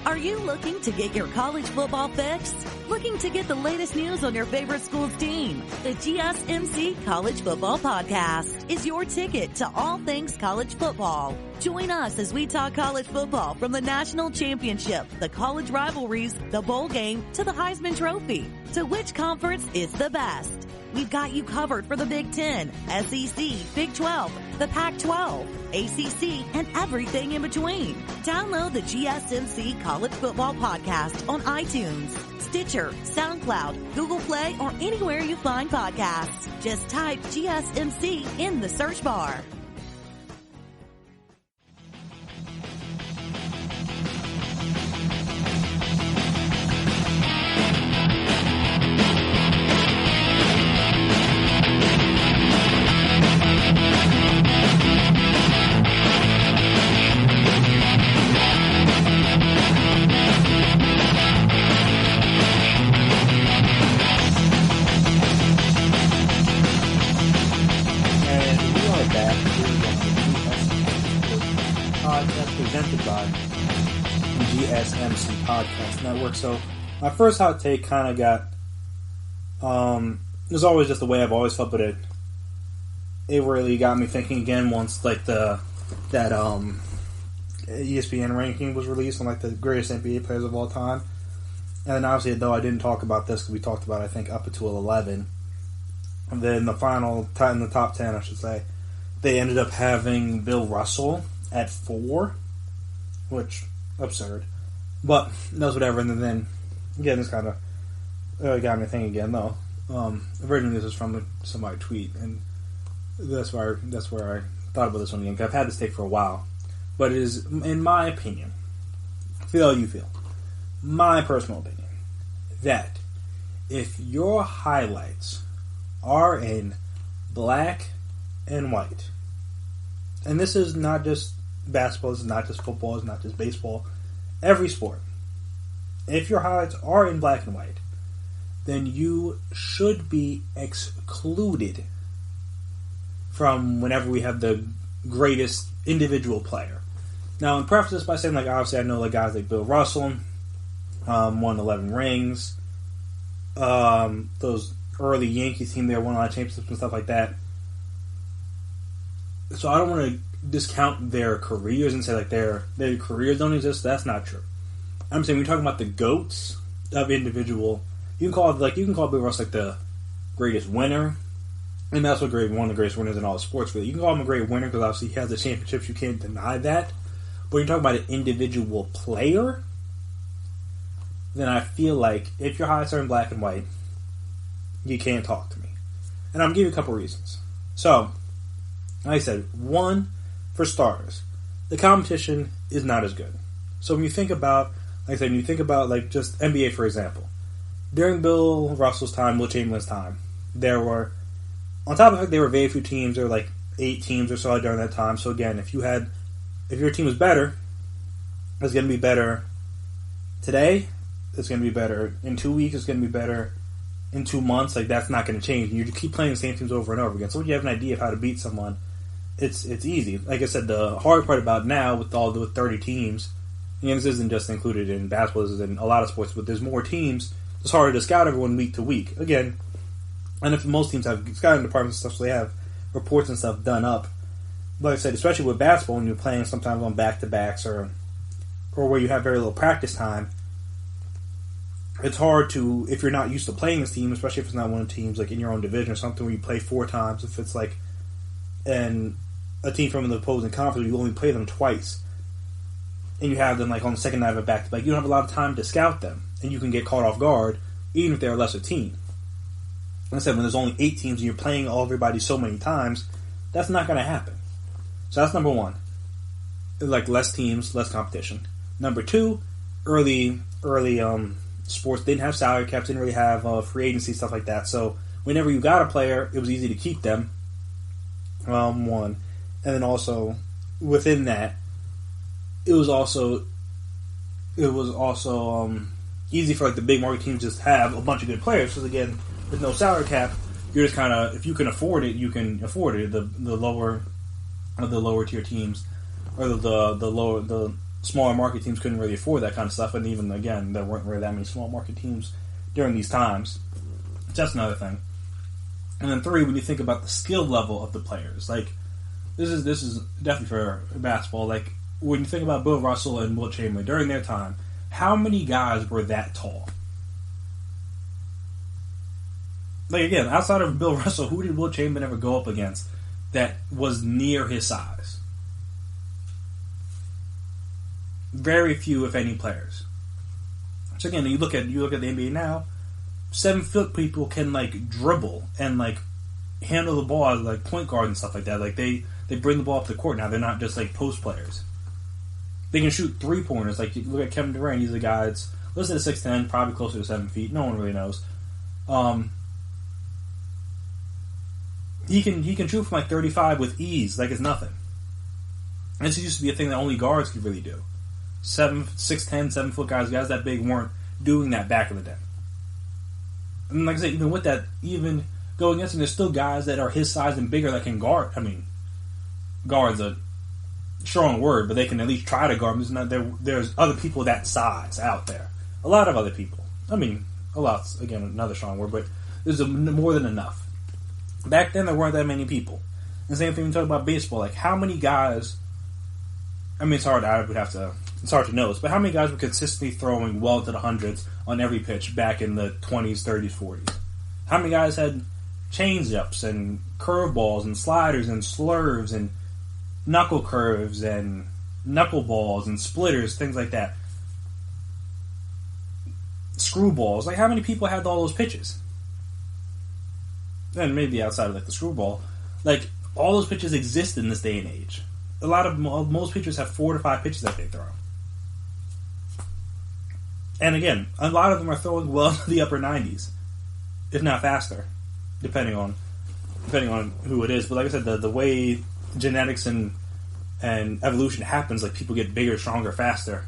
Are you looking to get your college football fix? Looking to get the latest news on your favorite school's team? The GSMC College Football Podcast is your ticket to all things college football. Join us as we talk college football from the national championship, the college rivalries, the bowl game, to the Heisman Trophy. To which conference is the best? we've got you covered for the Big Ten, SEC, Big 12, the Pac-12, ACC, and everything in between. Download the GSMC College Football Podcast on iTunes, Stitcher, SoundCloud, Google Play, or anywhere you find podcasts. Just type GSMC in the search bar. Presented by the GSMC Podcast Network. So my first hot take kind of got it was always just the way I've always felt, but it really got me thinking again once like that ESPN ranking was released on like the greatest NBA players of all time. And then obviously, though I didn't talk about this because we talked about I think up until 11, and then the final in the top 10 I should say, they ended up having Bill Russell at 4, which absurd, but that's whatever. And then again, this kind of got me thinking again. Though originally this was from somebody tweet, and that's where I thought about this one again. 'Cause I've had this take for a while, but it is, in my opinion, feel how you feel. My personal opinion that if your highlights are in black and white, and this is not just basketball, this is not just football, it's not just baseball, every sport. If your highlights are in black and white, then you should be excluded from whenever we have the greatest individual player. Now, and preface this by saying, like, obviously I know like guys like Bill Russell, won 11 rings, those early Yankees team there won a lot of championships and stuff like that. So I don't want to discount their careers and say like their careers don't exist. That's not true. I'm saying we're talking about the GOATs of individual. You can call Bill Russell like the greatest winner, and that's what one of the greatest winners in all sports. Really, you can call him a great winner because obviously he has the championships. You can't deny that. But when you're talking about an individual player, then I feel like if your highlights are in black and white, you can't talk to me. And I'm going to give you a couple reasons. So, like I said, one, for starters, the competition is not as good. So when you think about, like I said, when you think about like just NBA, for example, during Bill Russell's time, Will Chamberlain's time, there were, on top of it, there were very few teams. There were like 8 teams or so during that time. So again, if your team was better, it's going to be better today. It's going to be better in 2 weeks. It's going to be better in 2 months. Like, that's not going to change. You keep playing the same teams over and over again. So when you have an idea of how to beat someone, it's easy. Like I said, the hard part about now with 30 teams, and this isn't just included in basketball, this is in a lot of sports, but there's more teams. It's harder to scout everyone week to week. Again, and if most teams have scouting departments and stuff, so they have reports and stuff done up. Like I said, especially with basketball, when you're playing sometimes on back-to-backs or where you have very little practice time, it's hard to, if you're not used to playing this team, especially if it's not one of the teams like in your own division or something where you play 4 times, if it's like a team from the opposing conference, you only play them twice, and you have them like on the second night of a back-to-back, you don't have a lot of time to scout them, and you can get caught off guard, even if they're a lesser team. Like I said, when there's only 8 teams and you're playing everybody so many times, that's not going to happen. So that's number one. Like, less teams, less competition. Number 2, early sports didn't have salary caps, didn't really have free agency, stuff like that. So whenever you got a player, it was easy to keep them. One. And then also, within that, it was also easy for like the big market teams to just have a bunch of good players. Because again, with no salary cap, you're just kind of, if you can afford it, you can afford it. The lower tier teams, or the smaller market teams couldn't really afford that kind of stuff. And even again, there weren't really that many small market teams during these times. So that's another thing. And then 3, when you think about the skill level of the players, like this is definitely for basketball. Like when you think about Bill Russell and Wilt Chamberlain during their time, how many guys were that tall? Like, again, outside of Bill Russell, who did Wilt Chamberlain ever go up against that was near his size? Very few, if any, players. So again, you look at the NBA now, 7-foot people can like dribble and like handle the ball as like point guard and stuff like that. Like they bring the ball up the court now. They're not just like post players. They can shoot 3-pointers. Like you look at Kevin Durant, he's a guy that's listed at 6'10", probably closer to 7 feet. No one really knows. He can shoot from like 35 with ease, like it's nothing. And this used to be a thing that only guards could really do. 6'10", 7-foot guys that big weren't doing that back in the day. And like I said, even with that, even going against him, there's still guys that are his size and bigger that can guard. I mean, guard's a strong word, but they can at least try to guard him. There's other people that size out there. A lot of other people. I mean, a lot's, again, another strong word, but there's more than enough. Back then, there weren't that many people. And same thing when you talk about baseball. Like, how many guys... I mean, it's hard to know, but how many guys were consistently throwing well into the hundreds on every pitch back in the 20s, 30s, 40s? How many guys had change-ups and curveballs and sliders and slurves and knuckle curves and knuckleballs and splitters, things like that? Screwballs. Like, how many people had all those pitches? And maybe outside of like the screwball, like all those pitches exist in this day and age. Most pitchers have 4 to 5 pitches that they throw. And again, a lot of them are throwing well into the upper 90s, if not faster, depending on who it is. But like I said, the way genetics and evolution happens, like people get bigger, stronger, faster,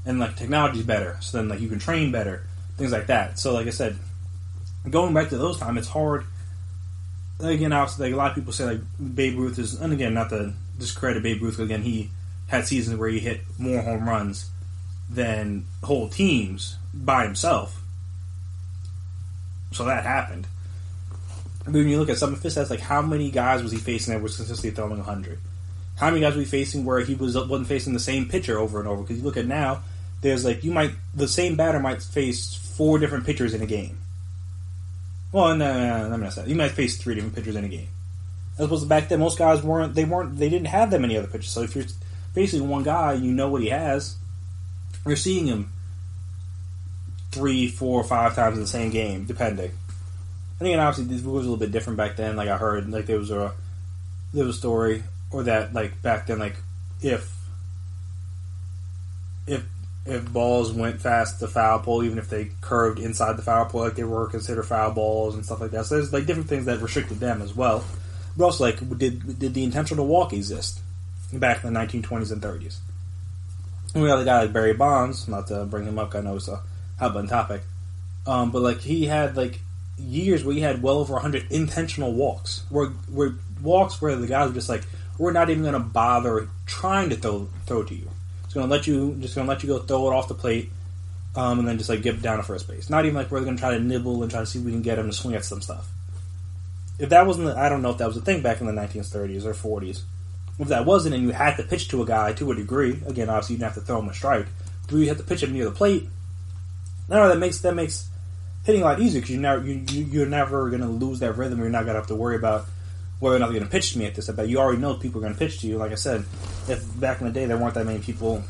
and like technology's better. So then like you can train better, things like that. So like I said, going back to those times, it's hard. Again, obviously, like a lot of people say, like Babe Ruth is, and again, not to discredit Babe Ruth, again, he had seasons where he hit more home runs than whole teams by himself. So that happened. But when you look at some of his stats, like how many guys was he facing that was consistently throwing 100? How many guys was he facing where he wasn't facing the same pitcher over and over? Because you look at now, there's like the same batter might face 4 different pitchers in a game. Well, no, let me not say that. You might face 3 different pitchers in a game. As opposed to back then, most guys they didn't have that many other pitchers. So if you're facing one guy, you know what he has. You're seeing him 3, 4, 5 times in the same game, depending. I think, obviously, this was a little bit different back then. Like I heard, like there was a story, or that like back then, like if balls went past the foul pole, even if they curved inside the foul pole, like they were considered foul balls and stuff like that. So there's like different things that restricted them as well. But also, like, did the intentional walk exist back in the 1920s and 30s? And we got a guy like Barry Bonds, not to bring him up, I know it's a hot button topic, but like he had like years where he had well over 100 intentional walks, where walks where the guys were just like, we're not even going to bother trying to throw to you. It's going to let you go throw it off the plate, and then just like get down to first base. Not even like we're going to try to nibble and try to see if we can get him to swing at some stuff. If that wasn't, I don't know if that was a thing back in the 1930s or 40s. If that wasn't, and you had to pitch to a guy to a degree, again, obviously you didn't have to throw him a strike, but you had to pitch him near the plate. No, that makes hitting a lot easier because you're never going to lose that rhythm. You're not going to have to worry about whether or not they're going to pitch to me at this. But you already know people are going to pitch to you. Like I said, if back in the day there weren't that many people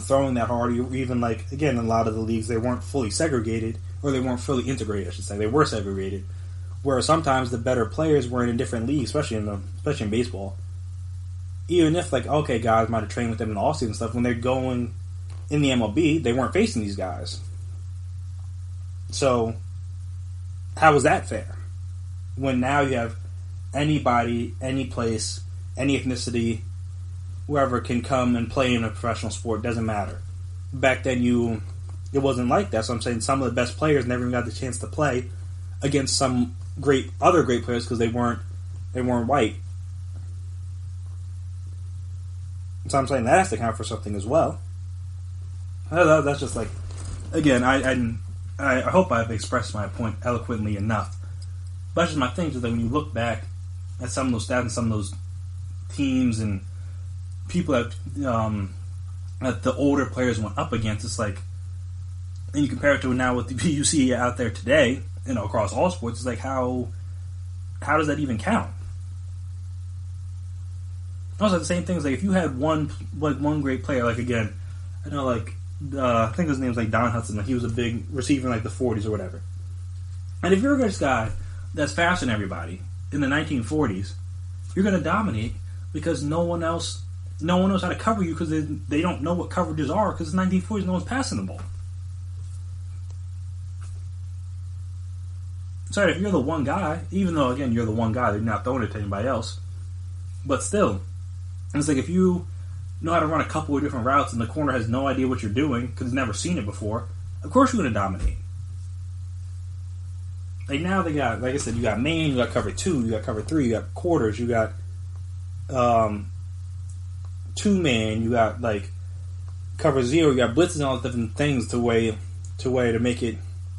throwing that hard, or even like, again, in a lot of the leagues they weren't fully segregated, or they weren't fully integrated, I should say. They were segregated, where sometimes the better players were in different leagues, especially in baseball. Even if, like, okay, guys might have trained with them in the offseason and stuff, when they're going in the MLB, they weren't facing these guys. So, how was that fair? When now you have anybody, any place, any ethnicity, whoever can come and play in a professional sport, doesn't matter. Back then, it wasn't like that. So I'm saying some of the best players never even got the chance to play against some other great players because they weren't white. So I'm saying that has to count for something as well. That's just like, again, I hope I've expressed my point eloquently enough. But that's just my thing, is that when you look back at some of those stats and some of those teams and people that the older players went up against, it's like, and you compare it to now what you see out there today, across all sports. It's like, how does that even count? Also, the same thing is like if you had one great player, like again, I know like I think his name's like Don Hudson. Like he was a big receiver in like the 40s or whatever. And if you're a this guy that's faster than everybody in the 1940s, you're going to dominate because no one knows how to cover you because they don't know what coverages are because in the 1940s no one's passing the ball. Sorry, if you're the one guy, even though again you're the one guy, they're not throwing it to anybody else, but still. And it's like if you know how to run a couple of different routes and the corner has no idea what you're doing because he's never seen it before, of course you're going to dominate. Like now they got, like I said, you got man, you got cover 2, you got cover 3, you got quarters, you got 2-man, you got like cover 0, you got blitzes and all these different things to make it,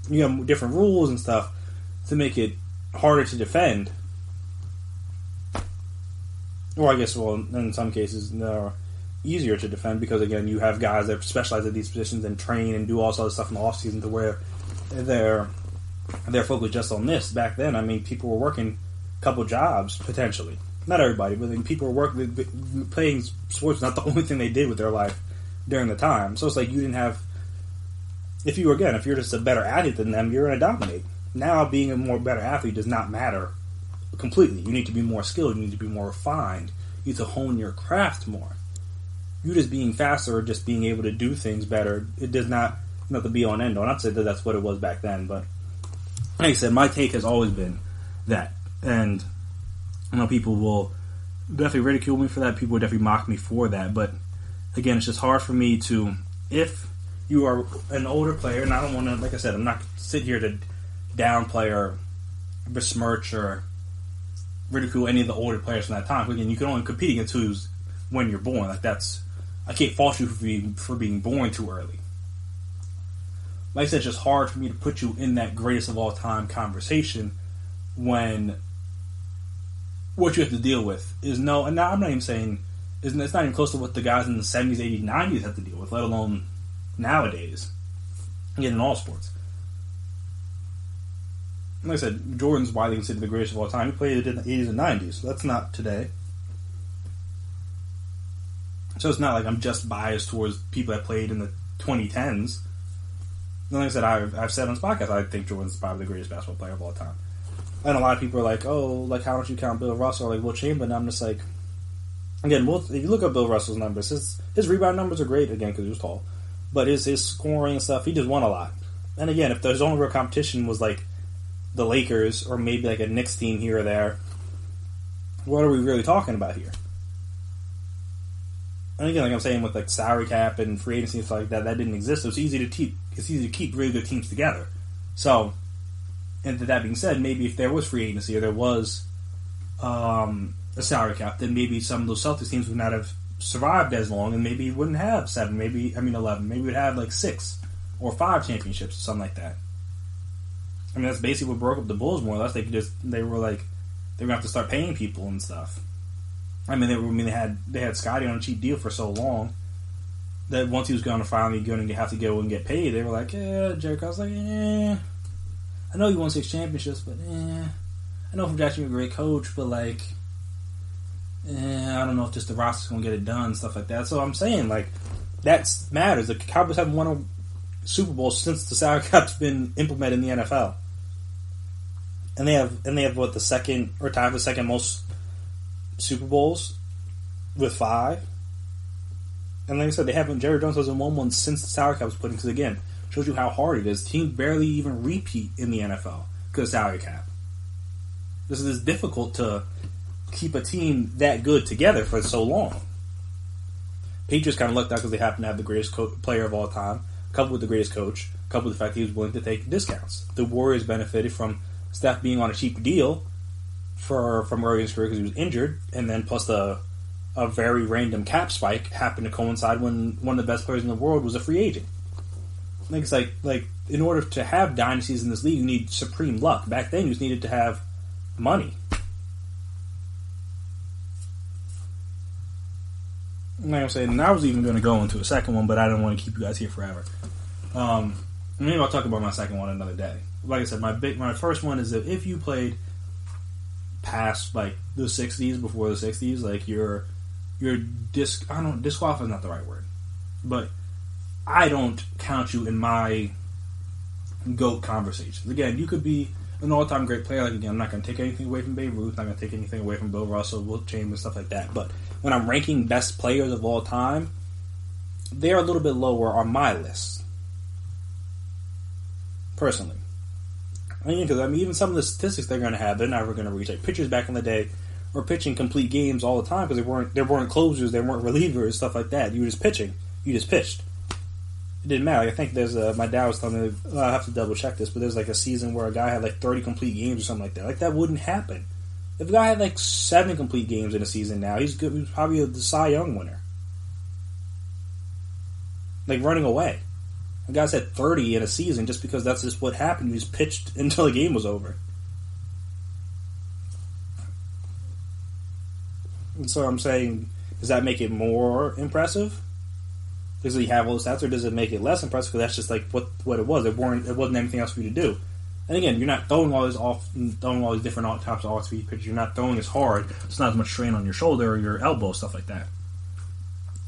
you have different rules and stuff to make it harder to defend. Or I guess, well, in some cases, they're easier to defend because, again, you have guys that specialize at these positions and train and do all sorts of stuff in the offseason to where they're focused just on this. Back then, I mean, people were working a couple jobs, potentially. Not everybody, but people were playing sports was not the only thing they did with their life during the time. So it's like you didn't have... If you're just a better athlete than them, you're going to dominate. Now, being a more better athlete does not matter completely. You need to be more skilled. You need to be more refined. You need to hone your craft more. You just being faster or just being able to do things better, it does not the be all and end all. Not to say that that's what it was back then, but like I said, my take has always been that. And I know people will definitely ridicule me for that. People will definitely mock me for that. But again, it's just hard for me to, if you are an older player, and I don't want to, like I said, I'm not sit here to downplay or besmirch or ridicule any of the older players from that time. Again, you can only compete against who's when you're born. Like I can't fault you for being born too early. Like I said, it's just hard for me to put you in that greatest of all time conversation when what you have to deal with is no. And now I'm not even saying it's not even close to what the guys in the 70s, 80s, 90s have to deal with, let alone nowadays. Again, in all sports. Like I said, Jordan's widely considered the greatest of all time. He played it in the 80s and 90s. So that's not today. So it's not like I'm just biased towards people that played in the 2010s. And like I said, I've said on this podcast, I think Jordan's probably the greatest basketball player of all time. And a lot of people are like, oh, like how don't you count Bill Russell or like Will Chamberlain? And I'm just like, again, if you look at Bill Russell's numbers, his rebound numbers are great, again, because he was tall. But his scoring and stuff, he just won a lot. And again, if there's only real competition was like the Lakers or maybe like a Knicks team here or there, what are we really talking about here? And again, like I'm saying, with like salary cap and free agency and stuff like that didn't exist. So it's easy to keep really good teams together. So, and that being said, maybe if there was free agency or there was a salary cap, then maybe some of those Celtics teams would not have survived as long, and maybe wouldn't have 11. Maybe we'd have like 6 or 5 championships or something like that. I mean, that's basically what broke up the Bulls more or less. They were going to have to start paying people and stuff. They had Scotty on a cheap deal for so long that once he was going to have to go and get paid, they were like, Jericho. I was like, I know you won 6 championships, but I know from Jackson you're a great coach, but like, I don't know if just the roster's going to get it done, stuff like that. So I'm saying, like, that matters. The Cowboys haven't won a Super Bowl since the salary cap's been implemented in the NFL. And they have what, the second, or tied the second most Super Bowls with 5. And like I said, Jerry Jones hasn't won one since the salary cap was put in, because again, shows you how hard it is. Teams barely even repeat in the NFL because of salary cap. This is difficult to keep a team that good together for so long. Patriots kind of lucked out because they happen to have the greatest player of all time, coupled with the greatest coach, coupled with the fact he was willing to take discounts. The Warriors benefited from Steph being on a cheap deal from early in his career because he was injured, and then plus a very random cap spike happened to coincide when one of the best players in the world was a free agent. I think it's like in order to have dynasties in this league, you need supreme luck. Back then, you just needed to have money. Like I'm saying, and I was even going to go into a second one, but I didn't want to keep you guys here forever. maybe I'll talk about my second one another day. Like I said, my first one is that if you played past like the 60s, before the 60s, like disqualify is not the right word, but I don't count you in my GOAT conversations. Again, you could be an all-time great player. Like, again, I'm not going to take anything away from Babe Ruth, not going to take anything away from Bill Russell, Wilt Chamberlain, stuff like that. But when I'm ranking best players of all time, they're a little bit lower on my list, personally. Because even some of the statistics they're going to have, they're never going to reach. Like, pitchers back in the day were pitching complete games all the time because they weren't closers, they weren't relievers, stuff like that. You were just pitching. You just pitched. It didn't matter. I think there's my dad was telling me, I have to double check this, but there's like a season where a guy had like 30 complete games or something like that. Like, that wouldn't happen. If a guy had like 7 complete games in a season now, he's good. He's probably the Cy Young winner. Like, running away. A guy said 30 in a season just because that's just what happened. He just pitched until the game was over. And so I'm saying, does that make it more impressive? Does he have all the stats, or does it make it less impressive? Because that's just like what it was. It wasn't anything else for you to do. And again, you're not throwing all these different types of off-speed pitches. You're not throwing as hard. It's not as much strain on your shoulder or your elbow, stuff like that.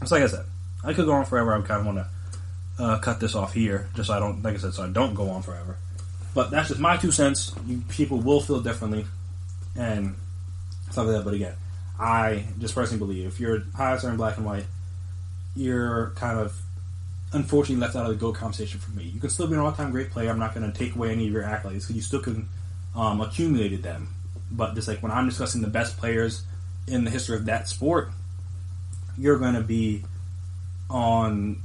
It's like I said, I could go on forever. I kind of want to cut this off here, just so I don't, like I said, so I don't go on forever. But that's just my 2 cents. People will feel differently and stuff like that. But again, I just personally believe if you're highest in black and white, you're kind of unfortunately left out of the GOAT conversation for me. You can still be an all-time great player. I'm not going to take away any of your accolades because you still can accumulated them. But just like when I'm discussing the best players in the history of that sport, you're going to be on.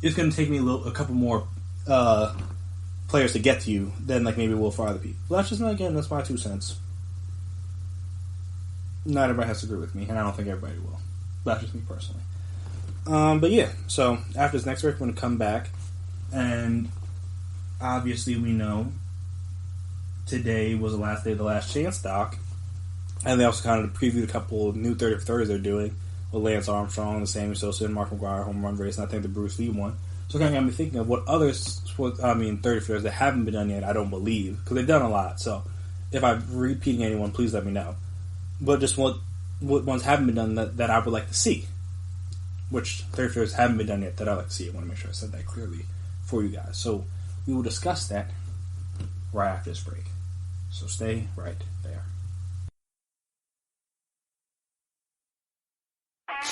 It's going to take me a couple more players to get to you than like maybe it will for other people. But that's just, again, that's my 2 cents. Not everybody has to agree with me, and I don't think everybody will. That's just me personally. But yeah, so after this next break, we're going to come back, and obviously we know today was the last day of the Last Chance doc, and they also kind of previewed a couple of new 30 for 30s they're doing with Lance Armstrong, the Sammy Sosa, and Mark McGwire home run race, and I think the Bruce Lee one. So it kind of got me thinking of what other 30 for 30s that haven't been done yet, I don't believe, because they've done a lot. So if I'm repeating anyone, please let me know. But just what ones haven't been done that I would like to see. Which 30 for 30s haven't been done yet that I like to see. I want to make sure I said that clearly for you guys. So we will discuss that right after this break. So stay right there.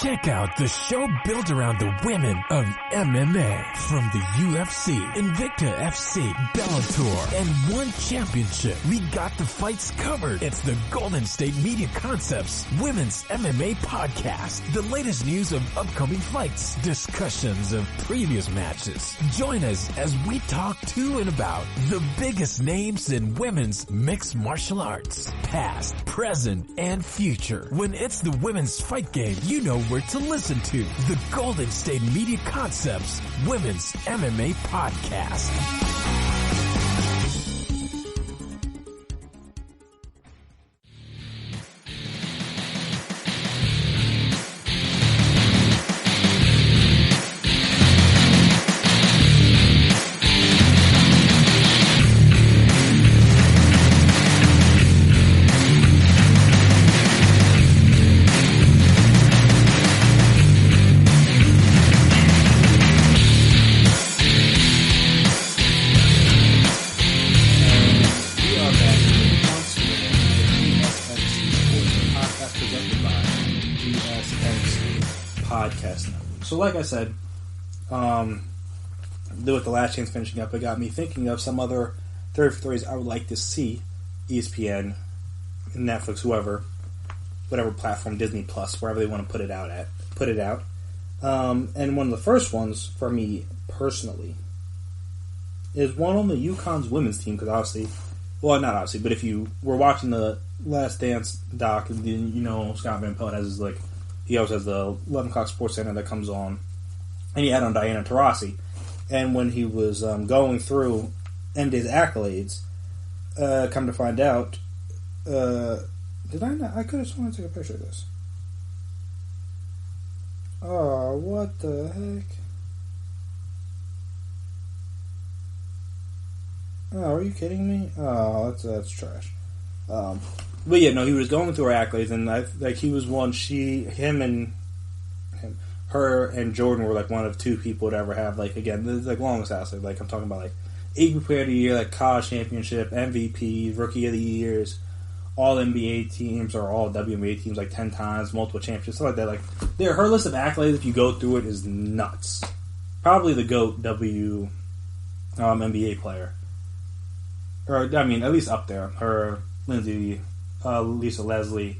Check out the show built around the women of MMA. From the UFC, Invicta FC, Bellator, and One Championship. We got the fights covered. It's the Golden State Media Concepts Women's MMA Podcast. The latest news of upcoming fights, discussions of previous matches. Join us as we talk to and about the biggest names in women's mixed martial arts. Past, present, and future. When it's the women's fight game, you know where to listen to. The Golden State Media Concepts Women's MMA Podcast. So like I said, with the Last Chance finishing up, it got me thinking of some other 30 for 30s I would like to see. ESPN, Netflix, whatever platform, Disney Plus, wherever they want to put it out. And one of the first ones for me personally is one on the UConn's women's team, because obviously, well, not obviously, but if you were watching the Last Dance doc, and you know Scott Van Pelt has his he always has the 11 o'clock Sports Center that comes on, and he had on Diana Taurasi. And when he was going through NDA's accolades, come to find out, did I not? I could have sworn to take a picture of this. Oh, what the heck? Oh, are you kidding me? Oh, that's trash. But yeah, no, he was going through her accolades, and he was one. Her and Jordan were like one of two people to ever have the longest accolades. Like I'm talking about AP Player of the Year, college championship, MVP, Rookie of the Years, all NBA teams or all WNBA teams 10 times, multiple championships, stuff like that. Her list of accolades, if you go through it, is nuts. Probably the GOAT NBA player. Or, at least up there. Her, Lindsay, Lisa Leslie,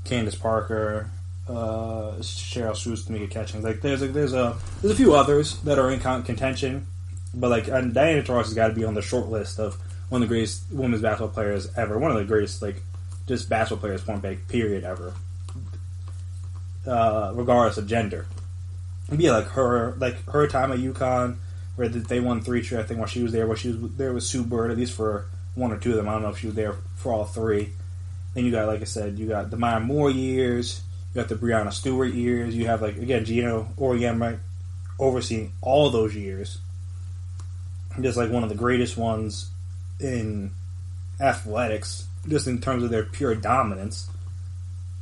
Candace Parker, Cheryl Strus to make a catching. There's a few others that are in contention, but Diana Taurasi has got to be on the short list of one of the greatest women's basketball players ever. One of the greatest just basketball players, point blank, period, ever. Regardless of gender. Yeah, her time at UConn, where they won 3 straight, I think, while she was there with Sue Bird, at least for 1 or 2 of them. I don't know if she was there for all 3. Then you got, like I said, you got the Maya Moore years, you got the Breonna Stewart years, you have, Gino Auriemma overseeing all those years. Just, one of the greatest ones in athletics, just in terms of their pure dominance.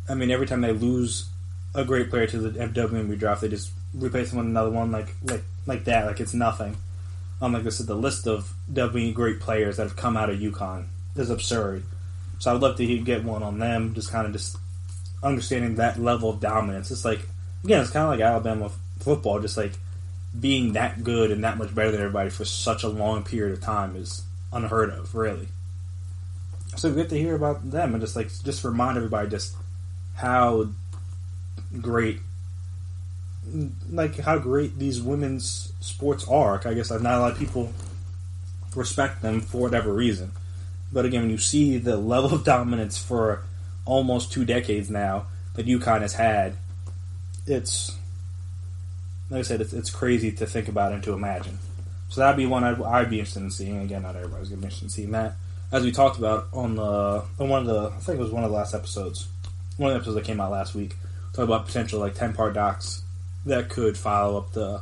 Every time they lose a great player to the WNBA draft, they just replace them with another one like that, it's nothing. Like I said, the list of WNBA great players that have come out of UConn is absurd. So I would love to get one on them, just understanding that level of dominance. It's it's kind of like Alabama football, just being that good and that much better than everybody for such a long period of time is unheard of, really. So good to hear about them and just remind everybody just how great these women's sports are. I guess not a lot of people respect them for whatever reason. But again, when you see the level of dominance for almost 2 decades now that UConn has had, it's, like I said, it's crazy to think about and to imagine. So that'd be one I'd be interested in seeing. Again, not everybody's going to be interested in seeing that. As we talked about on one of the, I think it was one of the last episodes, one of the episodes that came out last week, talking about potential 10-part docs that could follow up the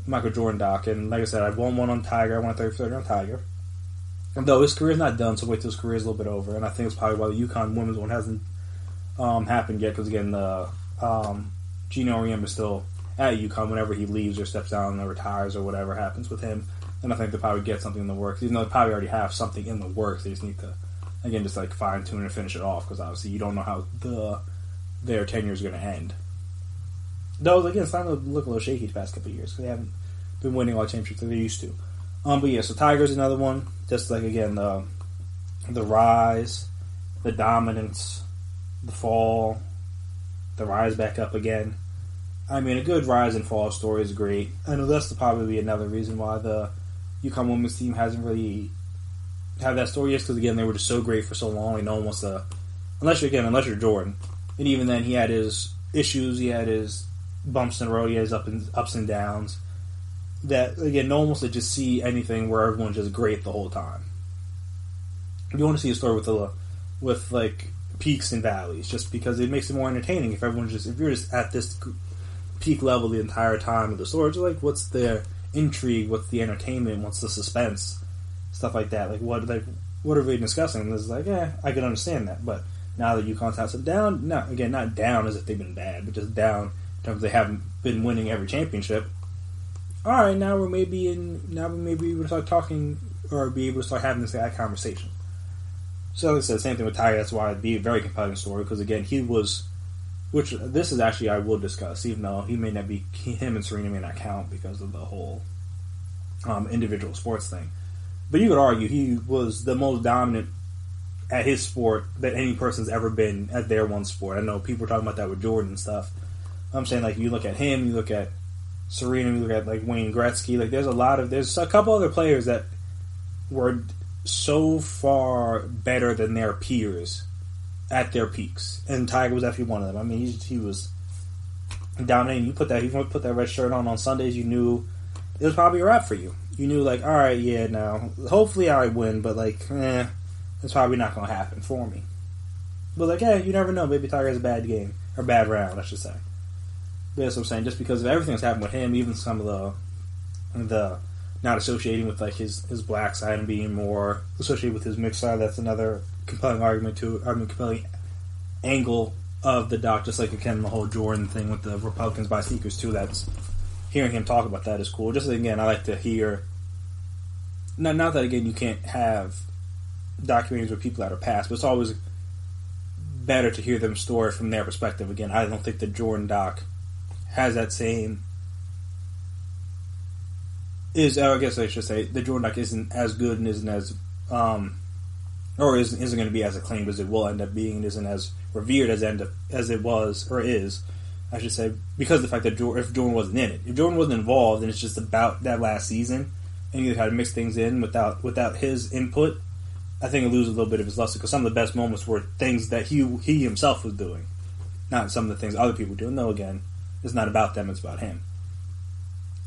Michael Jordan doc. And like I said, I want one on Tiger. I want a 30 on Tiger. And though his career's not done, so wait till his career's a little bit over. And I think it's probably why the UConn women's one hasn't happened yet, because again, the Gino Auriemma is still at UConn. Whenever he leaves or steps down or retires or whatever happens with him, then I think they'll probably get something in the works. Even though they probably already have something in the works, they just need to, again, just fine tune and finish it off, because obviously you don't know how their tenure is going to end. Though again, it's starting to look a little shaky the past couple of years because they haven't been winning all the championships that they used to. But yeah, so Tiger's another one. Just again, the rise, the dominance, the fall, the rise back up again. A good rise and fall story is great. I know that's probably another reason why the UConn women's team hasn't really had that story yet, because again, they were just so great for so long, and no one wants to, unless you're Jordan. And even then, he had his issues, he had his bumps in the road, he had his ups and downs. That, again, no one wants to just see anything where everyone's just great the whole time. You want to see a story with peaks and valleys, just because it makes it more entertaining. If you're just at this peak level the entire time of the story, just what's the intrigue, what's the entertainment, what's the suspense, stuff like that. What are we discussing? And it's I can understand that, but now that UConn's had some down, not down as if they've been bad, but just down in terms of they haven't been winning every championship. All right, now we may be able to start talking or be able to start having this conversation. So, like I said, same thing with Tiger. That's why it'd be a very compelling story, because again, which this is actually I will discuss, even though him and Serena may not count because of the whole individual sports thing. But you could argue he was the most dominant at his sport that any person's ever been at their one sport. I know people are talking about that with Jordan and stuff. I'm saying you look at him, you look at Serena, you look at Wayne Gretzky. There's a couple other players that were so far better than their peers at their peaks, and Tiger was actually one of them. He was dominating. You put that red shirt on Sundays, you knew it was probably a wrap for you. You knew all right, yeah, now hopefully I win, but it's probably not going to happen for me. But you never know. Maybe Tiger has a bad game or bad round, I should say. But that's what I'm saying. Just because of everything that's happened with him, even some of the not associating with like his black side and being more associated with his mixed side. That's another compelling argument too. Compelling angle of the doc, just like again the whole Jordan thing with the Republicans buy sneakers too. That's hearing him talk about that is cool. Just again, I like to hear. Not that again you can't have documentaries with people that are past, but it's always better to hear them story from their perspective. Again, I don't think the Jordan doc has that same. I guess I should say the Jordan doc isn't as good and isn't as or isn't going to be as acclaimed as it will end up being, and isn't as revered as it was or is, I should say, because of the fact that if Jordan wasn't in it, if Jordan wasn't involved, and it's just about that last season, and you had to mix things in without his input, I think it loses a little bit of his luster, because some of the best moments were things that he himself was doing, not some of the things other people were doing. No, again, it's not about them; it's about him.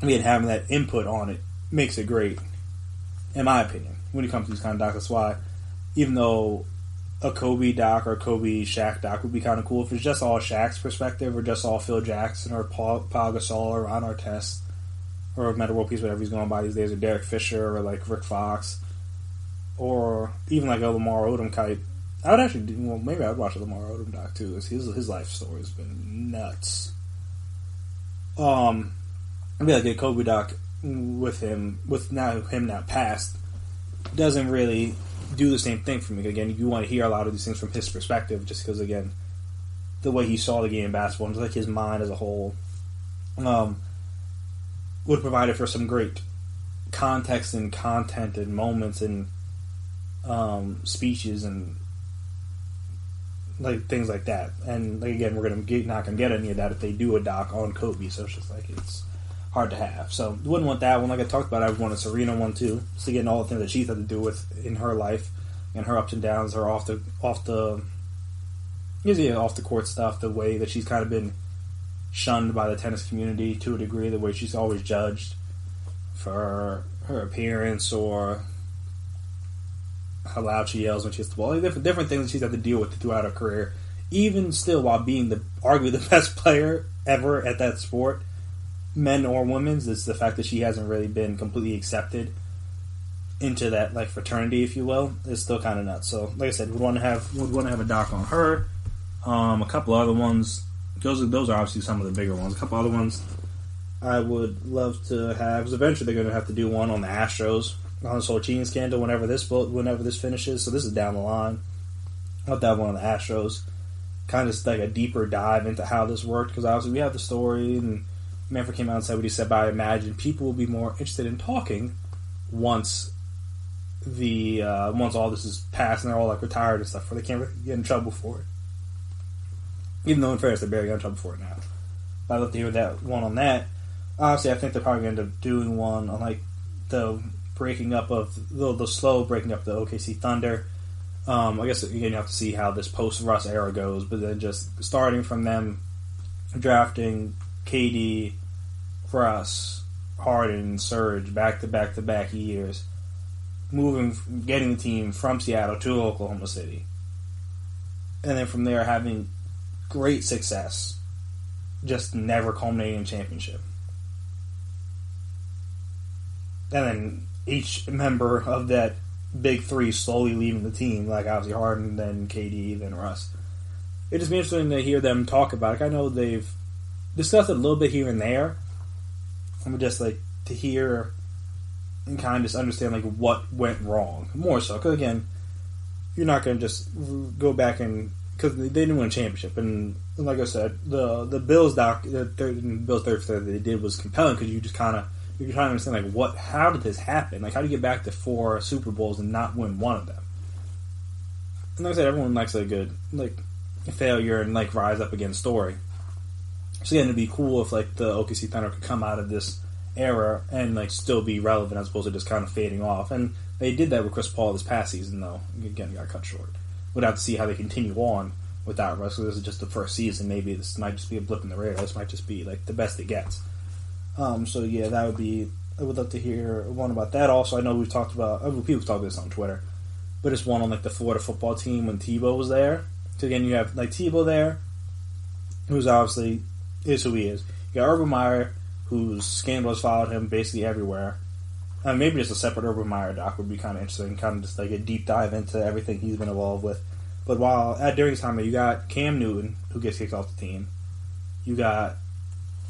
I mean, having that input on it makes it great, in my opinion, when it comes to these kind of docs. That's why, even though a Kobe doc or a Kobe Shaq doc would be kind of cool if it's just all Shaq's perspective, or just all Phil Jackson or Paul Gasol or Ron Artest or Metta World Peace, whatever he's going by these days, or Derek Fisher or like Rick Fox, or even like a Lamar Odom type. I would actually maybe I would watch a Lamar Odom doc too. His life story has been nuts. I'd be like a Kobe doc with him now passed, doesn't really do the same thing for me. Again, you want to hear a lot of these things from his perspective, just because, again, the way he saw the game of basketball, and just like his mind as a whole, would provide it for some great context and content and moments and speeches and like things like that. And like, again, we're not gonna get any of that if they do a doc on Kobe. So it's just like it's hard to have. So wouldn't want that one. Like I talked about, I would want a Serena one too. So getting all the things that she's had to do with in her life and her ups and downs, her off the court stuff, the way that she's kind of been shunned by the tennis community to a degree, the way she's always judged for her appearance or how loud she yells when she hits the ball. Different things that she's had to deal with throughout her career, even still while being arguably the best player ever at that sport, men or women's. It's the fact that she hasn't really been completely accepted into that like fraternity, if you will, is still kind of nuts. So, like I said, would want to have a doc on her. A couple other ones. Those are obviously some of the bigger ones. A couple other ones I would love to have. Because eventually they're going to have to do one on the Astros, on this whole cheating scandal. Whenever this finishes, so this is down the line. I'll have to have one on the Astros. Kind of like a deeper dive into how this worked, because obviously we have the story, and Manfred came out and said what he said, but I imagine people will be more interested in talking once all this is passed and they're all like retired and stuff, where they can't really get in trouble for it. Even though in fairness they're barely in trouble for it now. But I'd love to hear that one on that. Honestly, I think they're probably going to end up doing one on like the breaking up of the slow breaking up the OKC Thunder. I guess again you have to see how this post-Russ era goes, but then just starting from them drafting KD, Russ, Harden, Serge back to back years, getting the team from Seattle to Oklahoma City, and then from there having great success, just never culminating in championship. And then each member of that big three slowly leaving the team, like obviously Harden, then KD, then Russ. It'd just be interesting to hear them talk about it. I know they've discussed it a little bit here and there. I would just like to hear and kind of just understand like what went wrong more so. Because again, you're not going to just go back and because they didn't win a championship, and like I said, the Bills Bills third that they did was compelling because you're trying to understand like how did this happen? Like how do you get back to 4 Super Bowls and not win one of them? And like I said, everyone likes a good like failure and like rise up again story. So again, it'd be cool if like the OKC Thunder could come out of this era and like still be relevant as opposed to just kind of fading off. And they did that with Chris Paul this past season, though. Again, he got cut short. We'd have to see how they continue on without Russ. This is just the first season. Maybe this might just be a blip in the radar. This might just be like the best it gets. So yeah, that would be. I would love to hear one about that. Also, I know we've talked about people talk about this on Twitter, but it's one on like the Florida football team when Tebow was there. So again, you have like Tebow there, who's obviously is who he is. You got Urban Meyer, whose scandals followed him basically everywhere. Maybe just a separate Urban Meyer doc would be kind of interesting, kind of just like a deep dive into everything he's been involved with. But during his time, you got Cam Newton, who gets kicked off the team. You got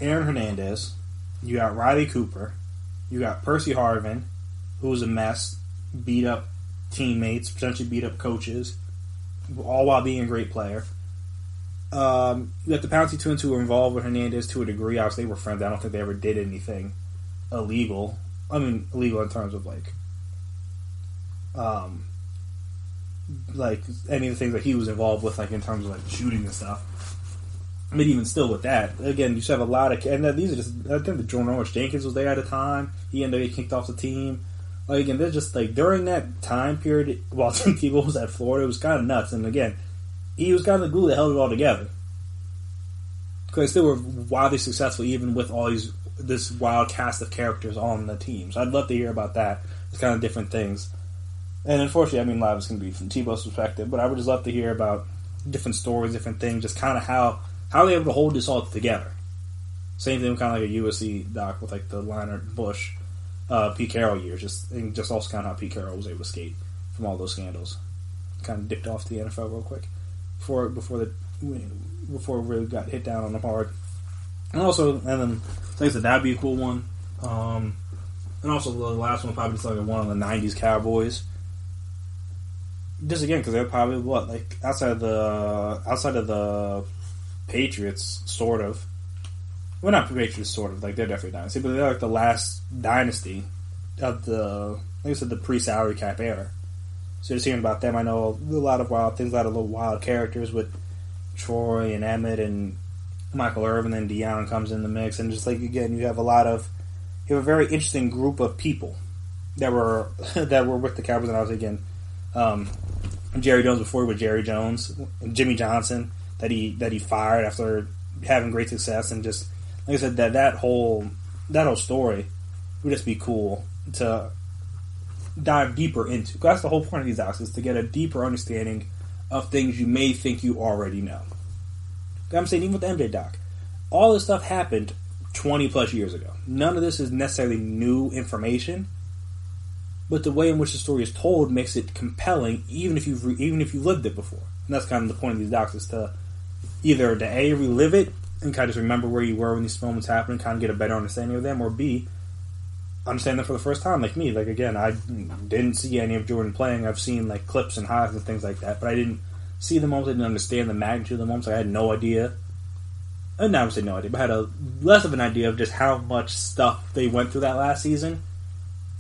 Aaron Hernandez. You got Riley Cooper. You got Percy Harvin, who was a mess, beat up teammates, potentially beat up coaches, all while being a great player. You got the Pouncey twins, who were involved with Hernandez to a degree. Obviously, they were friends. I don't think they ever did anything illegal. I mean, illegal in terms of like any of the things that he was involved with, like in terms of like shooting and stuff. But even still, with that, again, you just have a lot of, and these are just. I think the Jordan Orange Jenkins was there at the time. He ended up getting kicked off the team. Like again, they're just like during that time period while Tim Tebow was at Florida, it was kind of nuts. And again, he was kind of the glue that held it all together. Because they were wildly successful, even with all this wild cast of characters on the team. So I'd love to hear about that. It's kind of different things. And unfortunately, I mean, a lot of it's going to be from Tebow's perspective, but I would just love to hear about different stories, different things, just kind of how they're able to hold this all together. Same thing with kind of like a USC doc with like the Leonard Bush, Pete Carroll years, just also kind of how Pete Carroll was able to escape from all those scandals. Kind of dipped off to the NFL real quick before it really got hit down on them hard. And then like I said, that'd be a cool one. And also the last one probably just like one of the '90s Cowboys. Just again because they're probably outside of the Patriots, sort of. Well, not the Patriots, sort of. Like they're definitely a dynasty, but they're like the last dynasty of the pre-salary cap era. So just hearing about them, I know a lot of wild things, a lot of little wild characters with Troy and Emmett and Michael Irvin, and Deion comes in the mix, and just like again, you have a very interesting group of people that were with the Cowboys, and obviously again, Jerry Jones before he was Jerry Jones, and Jimmy Johnson that he fired after having great success, and just like I said, that whole story would just be cool to dive deeper into. That's the whole point of these docs, is to get a deeper understanding of things you may think you already know. I'm saying, even with the MJ doc, all this stuff happened 20 plus years ago. None of this is necessarily new information, but the way in which the story is told makes it compelling, even if you've lived it before. And that's kind of the point of these docs, is to either to A, relive it and kind of just remember where you were when these moments happened, kind of get a better understanding of them, or B, understand them for the first time, like me. Like again, I didn't see any of Jordan playing. I've seen like clips and highlights and things like that, but I didn't see the moments. I didn't understand the magnitude of the moments. I had no idea. And I would say no idea, but I had less of an idea of just how much stuff they went through that last season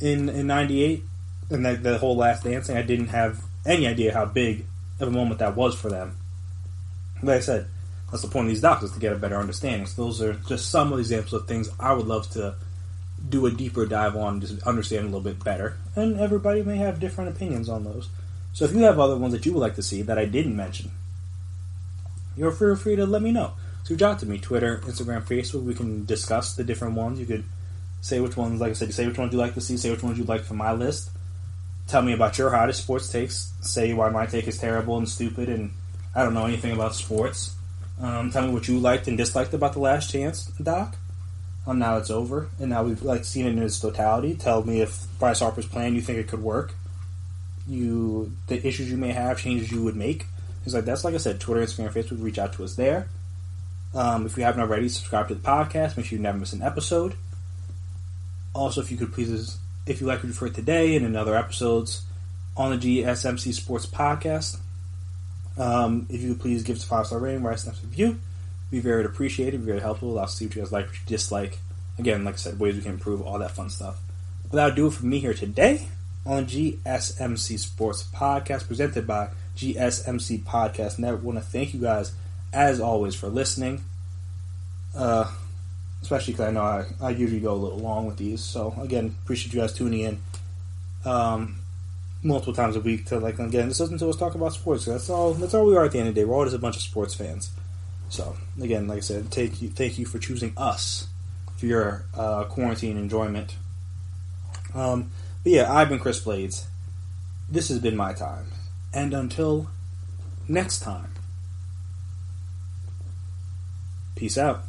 in '98 and the whole Last Dance thing. I didn't have any idea how big of a moment that was for them. Like I said, that's the point of these docs, is to get a better understanding. So those are just some of the examples of things I would love to do a deeper dive on, just understand a little bit better. And everybody may have different opinions on those. So if you have other ones that you would like to see that I didn't mention, you're free to let me know. So reach out to me, Twitter, Instagram, Facebook. We can discuss the different ones. You could say which ones, like I said, say which ones you'd like to see, say which ones you'd like from my list. Tell me about your hottest sports takes. Say why my take is terrible and stupid and I don't know anything about sports. Tell me what you liked and disliked about The Last Chance doc. Now it's over, and now we've seen it in its totality. Tell me if Bryce Harper's plan, you think it could work. The issues you may have, changes you would make. Things like that. So like I said, Twitter, Instagram, Facebook, reach out to us there. If you haven't already, subscribe to the podcast. Make sure you never miss an episode. Also, if you could please, if you like what you've heard today and in other episodes on the GSMC Sports Podcast, if you could please give us a 5-star rating, write us a nice review. Be very appreciated, very helpful. I'll see what you guys like, what you dislike. Again, like I said, ways we can improve, all that fun stuff. But that'll do it for me here today on GSMC Sports Podcast, presented by GSMC Podcast Network. I want to thank you guys, as always, for listening. Especially because I know I usually go a little long with these. So, again, appreciate you guys tuning in multiple times a week to, again, just listen to us talk about sports. That's all we are at the end of the day. We're all just a bunch of sports fans. So, again, like I said, thank you for choosing us for your quarantine enjoyment. But yeah, I've been Chris Blades. This has been my time. And until next time, peace out.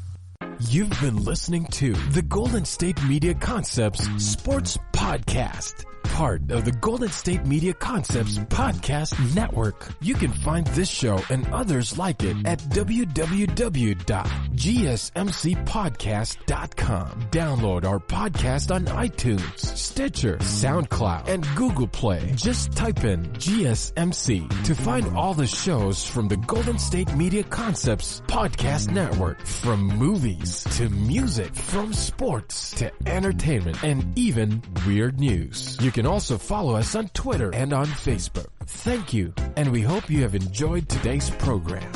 You've been listening to the Golden State Media Concepts Sports Podcast, part of the Golden State Media Concepts Podcast Network. You can find this show and others like it at www.gsmcpodcast.com. Download our podcast on iTunes, Stitcher, SoundCloud, and Google Play. Just type in GSMC to find all the shows from the Golden State Media Concepts Podcast Network, from movies to music, from sports to entertainment, and even weird news. You can also follow us on Twitter and on Facebook. Thank you, and we hope you have enjoyed today's program.